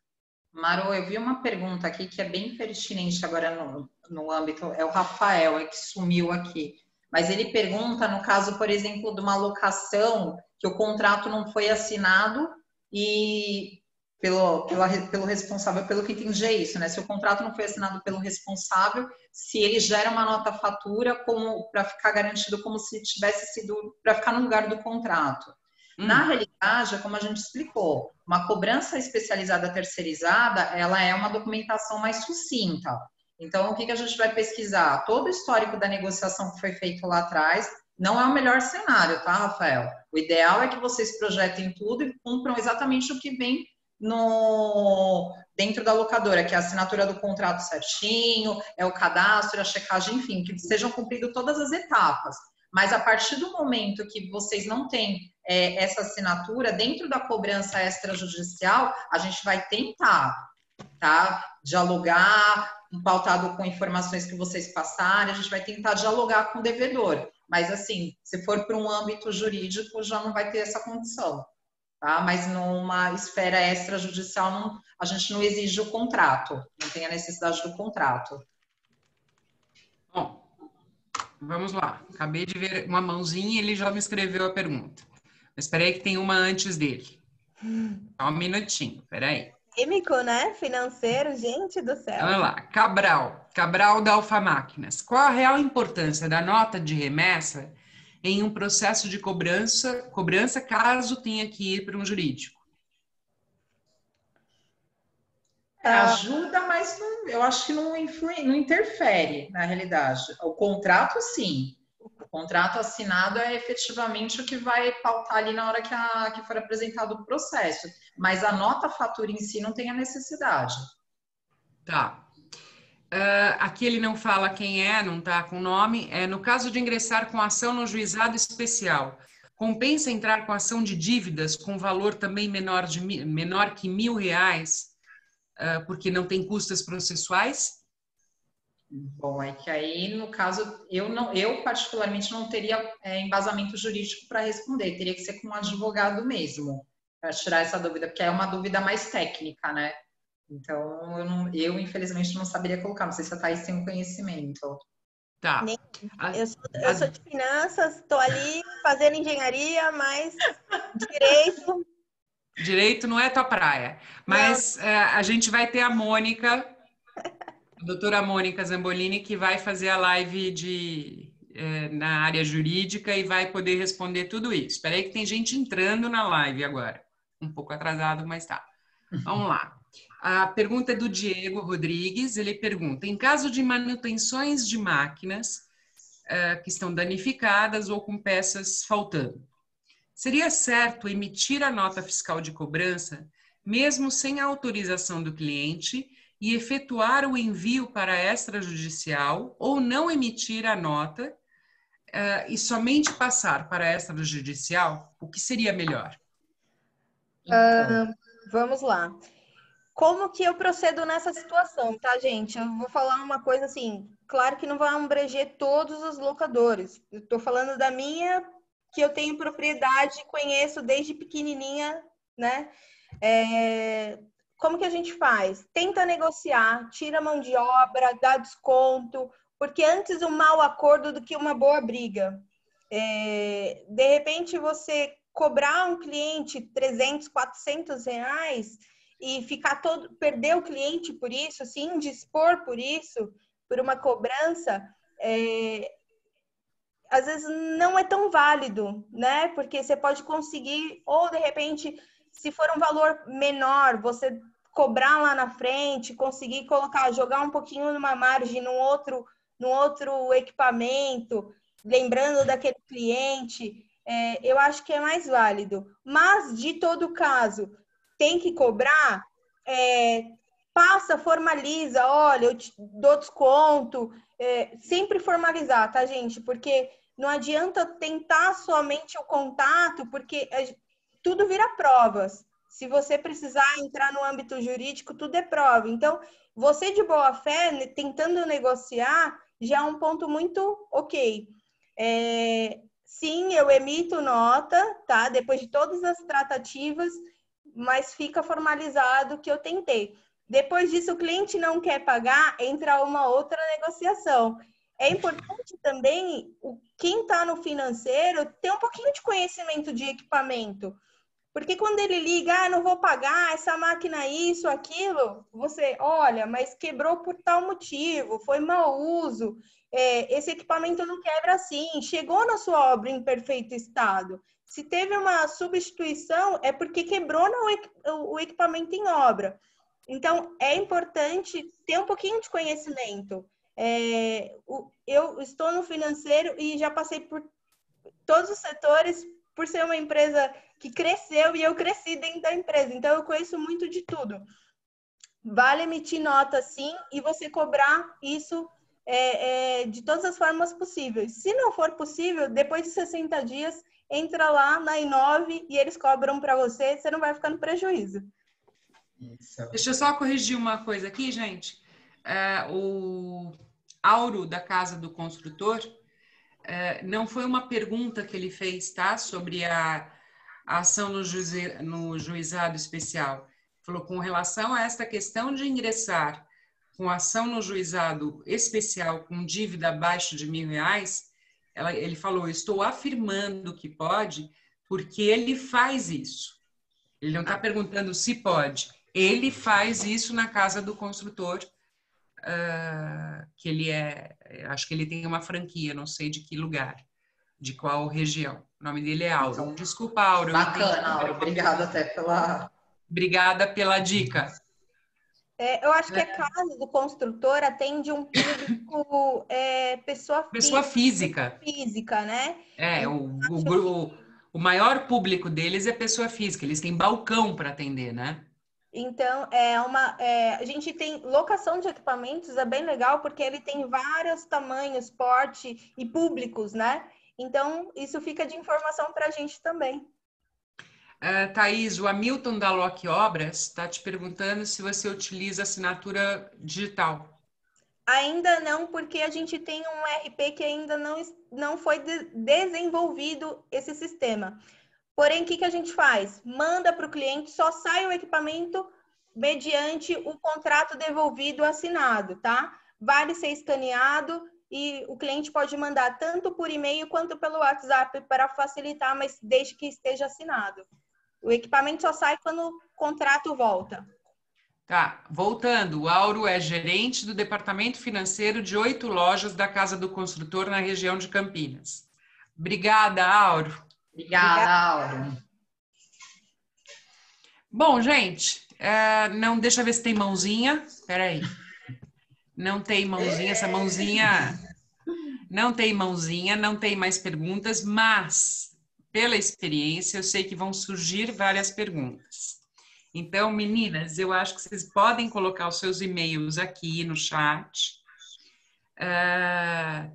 Maru, eu vi uma pergunta aqui que é bem pertinente agora no âmbito, é o Rafael, que sumiu aqui. Mas ele pergunta, no caso, por exemplo, de uma locação que o contrato não foi assinado e pelo responsável, pelo que entendi é isso, né? Se o contrato não foi assinado pelo responsável, se ele gera uma nota fatura como para ficar garantido como se tivesse sido, para ficar no lugar do contrato. Na realidade, como a gente explicou, uma cobrança especializada terceirizada, ela é uma documentação mais sucinta. Então, o que a gente vai pesquisar? Todo o histórico da negociação que foi feito lá atrás não é o melhor cenário, tá, Rafael? O ideal é que vocês projetem tudo e cumpram exatamente o que vem dentro da locadora, que é a assinatura do contrato certinho, é o cadastro, a checagem, enfim, que sejam cumpridas todas as etapas. Mas a partir do momento que vocês não têm essa assinatura, dentro da cobrança extrajudicial, a gente vai tentar, tá? Dialogar, pautado com informações que vocês passarem, a gente vai tentar dialogar com o devedor. Mas, assim, se for para um âmbito jurídico, já não vai ter essa condição, tá? Mas numa esfera extrajudicial, a gente não exige o contrato, não tem a necessidade do contrato. Bom, vamos lá. Acabei de ver uma mãozinha e ele já me escreveu a pergunta. Mas espera aí que tem uma antes dele. Só um minutinho, espera aí. Químico, né? Financeiro, gente do céu. Vamos lá. Cabral da Alfa Máquinas. Qual a real importância da nota de remessa em um processo de cobrança caso tenha que ir para um jurídico? Ajuda, mas eu acho que não interfere na realidade. O contrato, sim. O contrato assinado é efetivamente o que vai pautar ali na hora que for apresentado o processo. Mas a nota fatura em si não tem a necessidade. Tá. Aqui ele não fala quem é, não está com nome. No caso de ingressar com ação no juizado especial, compensa entrar com ação de dívidas com valor também menor que R$1.000, porque não tem custas processuais? Bom, é que aí, no caso, eu particularmente não teria embasamento jurídico para responder, teria que ser com um advogado mesmo, para tirar essa dúvida, porque é uma dúvida mais técnica, né? Então, eu infelizmente não saberia colocar, não sei se a Thaís tem um conhecimento. Tá. Eu sou de finanças, estou ali fazendo engenharia, mas direito... Direito não é tua praia, mas a gente vai ter a Mônica, a doutora Mônica Zambolini, que vai fazer a live na área jurídica e vai poder responder tudo isso. Espera aí que tem gente entrando na live agora. Um pouco atrasado, mas tá. Vamos lá. A pergunta é do Diego Rodrigues. Ele pergunta, em caso de manutenções de máquinas que estão danificadas ou com peças faltando, seria certo emitir a nota fiscal de cobrança, mesmo sem a autorização do cliente, e efetuar o envio para extrajudicial, ou não emitir a nota e somente passar para extrajudicial? O que seria melhor? Vamos lá. Como que eu procedo nessa situação, tá, gente? Eu vou falar uma coisa assim, claro que não vai abranger todos os locadores. Eu tô falando da minha, que eu tenho propriedade, conheço desde pequenininha, né? Como que a gente faz? Tenta negociar, tira a mão de obra, dá desconto, porque antes um mau acordo do que uma boa briga. De repente, você cobrar um cliente 300, 400 reais e perder o cliente por isso, se indispor por isso, por uma cobrança, às vezes não é tão válido, né? Porque você pode conseguir, ou de repente, se for um valor menor, você cobrar lá na frente, conseguir jogar um pouquinho numa margem num outro equipamento, lembrando daquele cliente, eu acho que é mais válido. Mas, de todo caso, tem que cobrar, formaliza, olha, eu te dou desconto, sempre formalizar, tá, gente? Porque não adianta tentar somente o contato, porque tudo vira provas. Se você precisar entrar no âmbito jurídico, tudo é prova. Então, você de boa fé, tentando negociar, já é um ponto muito ok. Sim, eu emito nota, tá? Depois de todas as tratativas, mas fica formalizado que eu tentei. Depois disso, o cliente não quer pagar, entra uma outra negociação. É importante também, quem está no financeiro, ter um pouquinho de conhecimento de equipamento. Porque quando ele liga, não vou pagar, essa máquina isso, aquilo, você, olha, mas quebrou por tal motivo, foi mau uso, esse equipamento não quebra assim, chegou na sua obra em perfeito estado. Se teve uma substituição, é porque quebrou o equipamento em obra. Então, é importante ter um pouquinho de conhecimento. Eu estou no financeiro e já passei por todos os setores, por ser uma empresa que cresceu e eu cresci dentro da empresa. Então, eu conheço muito de tudo. Vale emitir nota, sim, e você cobrar isso de todas as formas possíveis. Se não for possível, depois de 60 dias, entra lá na Inove e eles cobram para você, você não vai ficar no prejuízo. Deixa eu só corrigir uma coisa aqui, gente. O Auro, da Casa do Construtor, não foi uma pergunta que ele fez, tá? Sobre a ação no juizado especial. Falou, com relação a esta questão de ingressar com ação no juizado especial com dívida abaixo de R$1.000, ele falou, estou afirmando que pode, porque ele faz isso. Ele não está perguntando se pode. Ele faz isso na Casa do Construtor, que ele acho que ele tem uma franquia, não sei de que lugar, de qual região. O nome dele é Auro. Então, desculpa, Auro. Bacana, Auro. Obrigada até pela... Obrigada pela dica. Eu acho que a Casa do Construtor atende um público pessoa física, né? O maior público deles é pessoa física. Eles têm balcão para atender, né? Então, a gente tem locação de equipamentos, é bem legal, porque ele tem vários tamanhos, porte e públicos, né? Então, isso fica de informação para a gente também. Thaís, o Hamilton da Lock Obras está te perguntando se você utiliza assinatura digital. Ainda não, porque a gente tem um RP que ainda não foi desenvolvido esse sistema. Porém, o que a gente faz? Manda para o cliente, só sai o equipamento mediante o contrato devolvido assinado, tá? Vale ser escaneado e o cliente pode mandar tanto por e-mail quanto pelo WhatsApp para facilitar, mas desde que esteja assinado. O equipamento só sai quando o contrato volta. Tá, voltando, o Auro é gerente do departamento financeiro de 8 lojas da Casa do Construtor na região de Campinas. Obrigada, Auro. Obrigada, Auro. Bom, gente, não, deixa eu ver se tem mãozinha. Espera aí. Não tem mãozinha, essa mãozinha... Não tem mãozinha, não tem mais perguntas, mas... Pela experiência, eu sei que vão surgir várias perguntas. Então, meninas, eu acho que vocês podem colocar os seus e-mails aqui no chat.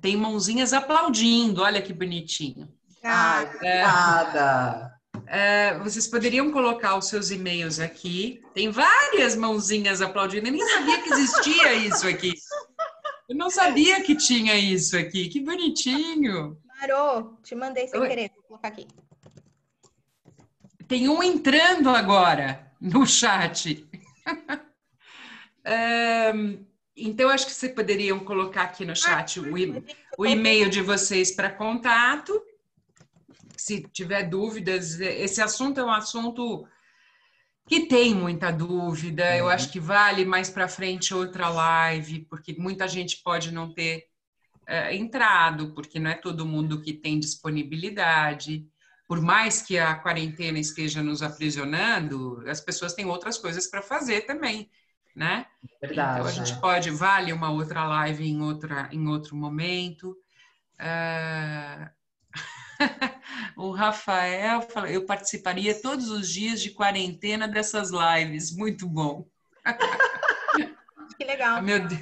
Tem mãozinhas aplaudindo, olha que bonitinho. Obrigada. Vocês poderiam colocar os seus e-mails aqui. Tem várias mãozinhas aplaudindo. Eu nem sabia que existia isso aqui. Eu não sabia que tinha isso aqui. Que bonitinho. Marô, te mandei sem querer, vou colocar aqui. Tem um entrando agora no chat. Então, acho que vocês poderiam colocar aqui no chat o e-mail de vocês para contato. Se tiver dúvidas, esse assunto é um assunto que tem muita dúvida. Eu acho que vale mais para frente outra live, porque muita gente pode não ter entrado, porque não é todo mundo que tem disponibilidade. Por mais que a quarentena esteja nos aprisionando, as pessoas têm outras coisas para fazer também, né? Verdade. Então a gente vale uma outra live em outro momento. O Rafael fala, eu participaria todos os dias de quarentena dessas lives. Muito bom. Que legal. Meu Deus.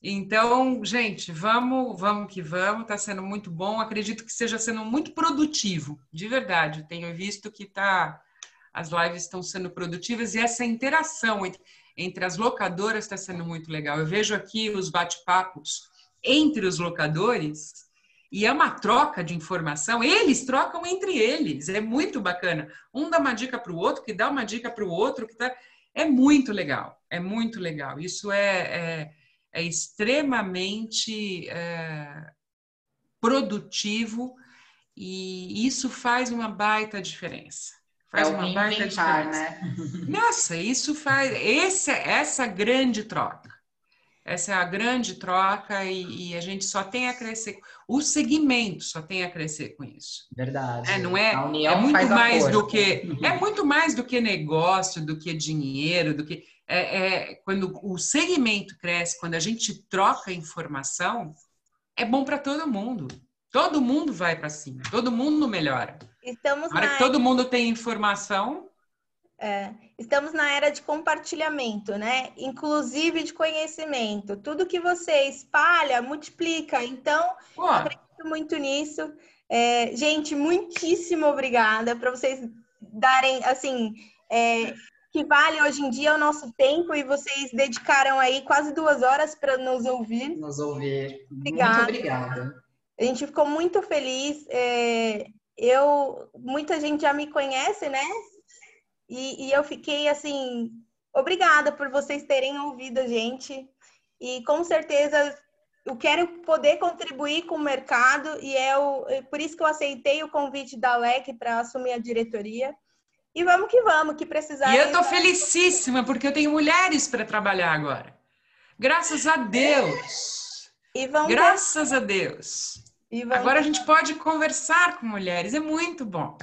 Então, gente, vamos que vamos. Está sendo muito bom. Acredito que esteja sendo muito produtivo, de verdade. Tenho visto que as lives estão sendo produtivas e essa interação entre as locadoras está sendo muito legal. Eu vejo aqui os bate-papos entre os locadores. E é uma troca de informação, eles trocam entre eles, é muito bacana. Um dá uma dica para o outro, que dá uma dica para o outro, é muito legal, é muito legal. Isso é extremamente produtivo e isso faz uma baita diferença. Faz uma baita diferença, né? Nossa, isso faz essa grande troca. Essa é a grande troca e a gente só tem a crescer. O segmento só tem a crescer com isso. Verdade. Não é? A união É muito faz mais a do que muito mais do que negócio, do que dinheiro, do que quando o segmento cresce, quando a gente troca informação, é bom para todo mundo. Todo mundo vai para cima, todo mundo melhora. Na hora que todo mundo tem informação. Estamos na era de compartilhamento, né? Inclusive de conhecimento. Tudo que você espalha, multiplica. Então, acredito muito nisso. Gente, muitíssimo obrigada para vocês darem, assim, que vale hoje em dia o nosso tempo e vocês dedicaram aí quase 2 horas para nos ouvir. Obrigada. Muito obrigada. A gente ficou muito feliz. Muita gente já me conhece, né? E eu fiquei, assim, obrigada por vocês terem ouvido a gente. E, com certeza, eu quero poder contribuir com o mercado e por isso que eu aceitei o convite da Alec para assumir a diretoria. E vamos, que precisar. E eu estou felicíssima, porque eu tenho mulheres para trabalhar agora. Graças a Deus. Graças a Deus. Agora a gente pode conversar com mulheres, é muito bom.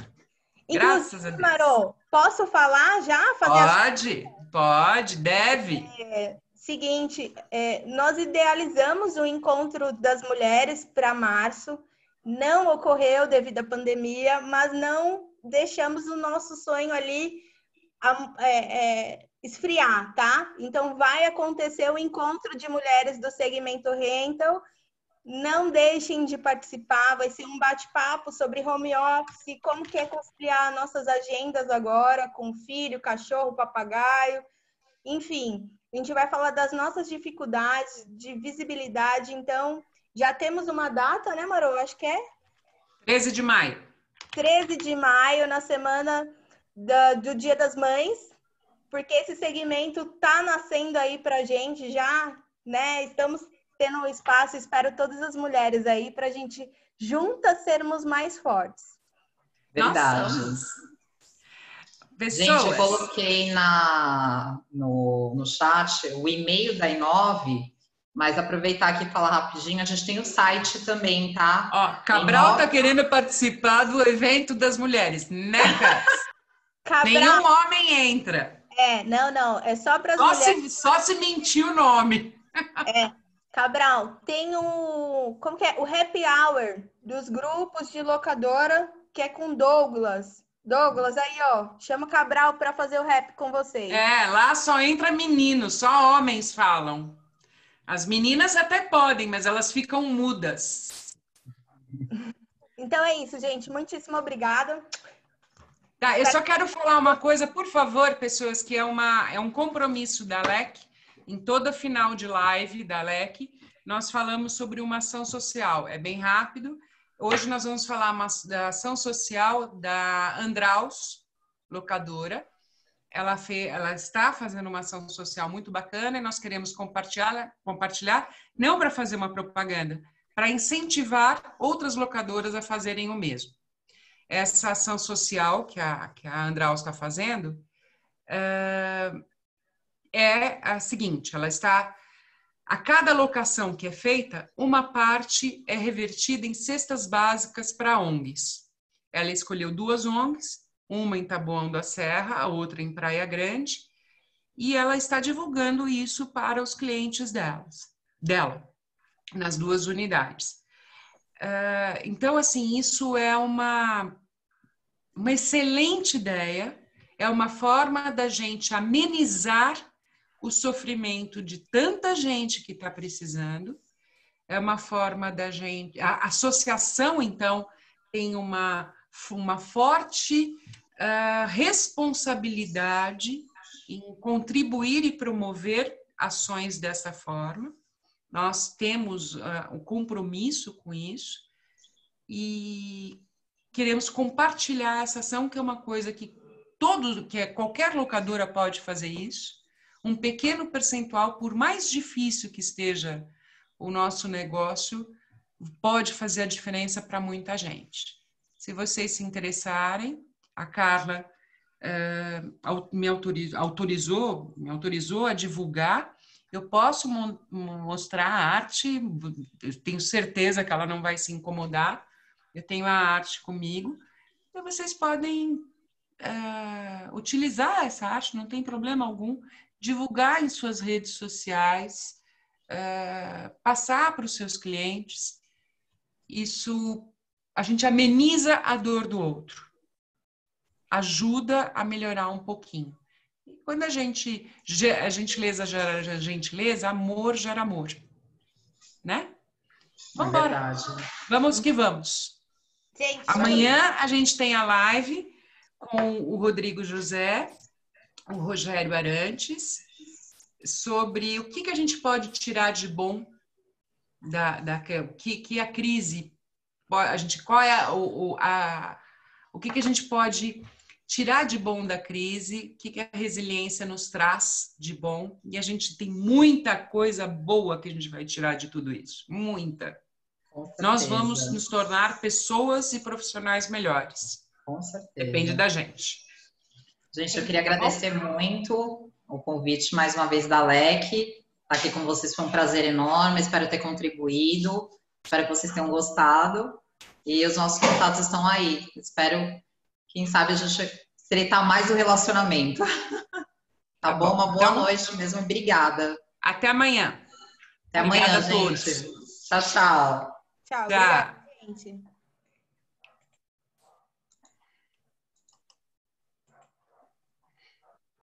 Graças a Deus. Marô, posso falar já? Pode, deve. Seguinte, nós idealizamos o encontro das mulheres para março. Não ocorreu devido à pandemia, mas não deixamos o nosso sonho ali esfriar, tá? Então, vai acontecer o encontro de mulheres do segmento rental. Não deixem de participar, vai ser um bate-papo sobre home office, como que é conciliar nossas agendas agora com filho, cachorro, papagaio, enfim. A gente vai falar das nossas dificuldades de visibilidade, então já temos uma data, né, Marô? Acho que é? 13 de maio. 13 de maio, na semana do Dia das Mães, porque esse segmento tá nascendo aí pra gente já, né? Estamos tendo um espaço, espero todas as mulheres aí para a gente juntas sermos mais fortes. Verdade. Pessoas. Gente, eu coloquei no chat o e-mail da Inove, mas aproveitar aqui e falar rapidinho, a gente tem o site também, tá? Ó, Cabral tá querendo participar do evento das mulheres, né, Cabral? Nenhum homem entra. Não, é só para as mulheres. Só se mentir o nome. Cabral, tem como que é? O happy hour dos grupos de locadora, que é com Douglas. Douglas, aí, ó, chama o Cabral para fazer o rap com vocês. Lá só entra menino, só homens falam. As meninas até podem, mas elas ficam mudas. Então é isso, gente. Muitíssimo obrigada. Tá, eu só quero falar uma coisa, por favor, pessoas, que é um compromisso da Alec. Em toda final de live da Alec, nós falamos sobre uma ação social. É bem rápido. Hoje nós vamos falar da ação social da Andraus, locadora. Ela está fazendo uma ação social muito bacana e nós queremos compartilhar, não para fazer uma propaganda, para incentivar outras locadoras a fazerem o mesmo. Essa ação social que a Andraus está fazendo é a seguinte, ela está... A cada alocação que é feita, uma parte é revertida em cestas básicas para ONGs. Ela escolheu 2 ONGs, uma em Taboão da Serra, a outra em Praia Grande, e ela está divulgando isso para os clientes dela, nas 2 unidades. Então, assim, isso é uma excelente ideia, é uma forma da gente amenizar o sofrimento de tanta gente que está precisando, é uma forma da gente... A associação, então, tem uma forte responsabilidade em contribuir e promover ações dessa forma. Nós temos um compromisso com isso e queremos compartilhar essa ação, que é uma coisa que qualquer locadora pode fazer isso. Um pequeno percentual, por mais difícil que esteja o nosso negócio, pode fazer a diferença para muita gente. Se vocês se interessarem, a Carla me autorizou a divulgar. Eu posso mostrar a arte, eu tenho certeza que ela não vai se incomodar. Eu tenho a arte comigo. Então, vocês podem utilizar essa arte, não tem problema algum. Divulgar em suas redes sociais, passar para os seus clientes. Isso, a gente ameniza a dor do outro, ajuda a melhorar um pouquinho. E quando a gentileza gera gentileza, amor gera amor, né? Vamos embora. Vamos que vamos. Gente, Amanhã a gente tem a live com o Rodrigo José, o Rogério Arantes, sobre o que a gente pode tirar de bom que a crise, o que a gente pode tirar de bom da crise, o que a resiliência nos traz de bom, e a gente tem muita coisa boa que a gente vai tirar de tudo isso, muita. Nós vamos nos tornar pessoas e profissionais melhores. Com certeza. Depende da gente. Gente, eu queria agradecer muito o convite mais uma vez da LEC. Estar aqui com vocês foi um prazer enorme, espero ter contribuído, espero que vocês tenham gostado. E os nossos contatos estão aí. Espero, quem sabe, a gente estreitar mais o relacionamento. Tá bom? Uma boa noite mesmo. Obrigada. Até amanhã. Até Obrigada amanhã, a todos. gente. Tchau, tchau. Tchau, obrigada, gente.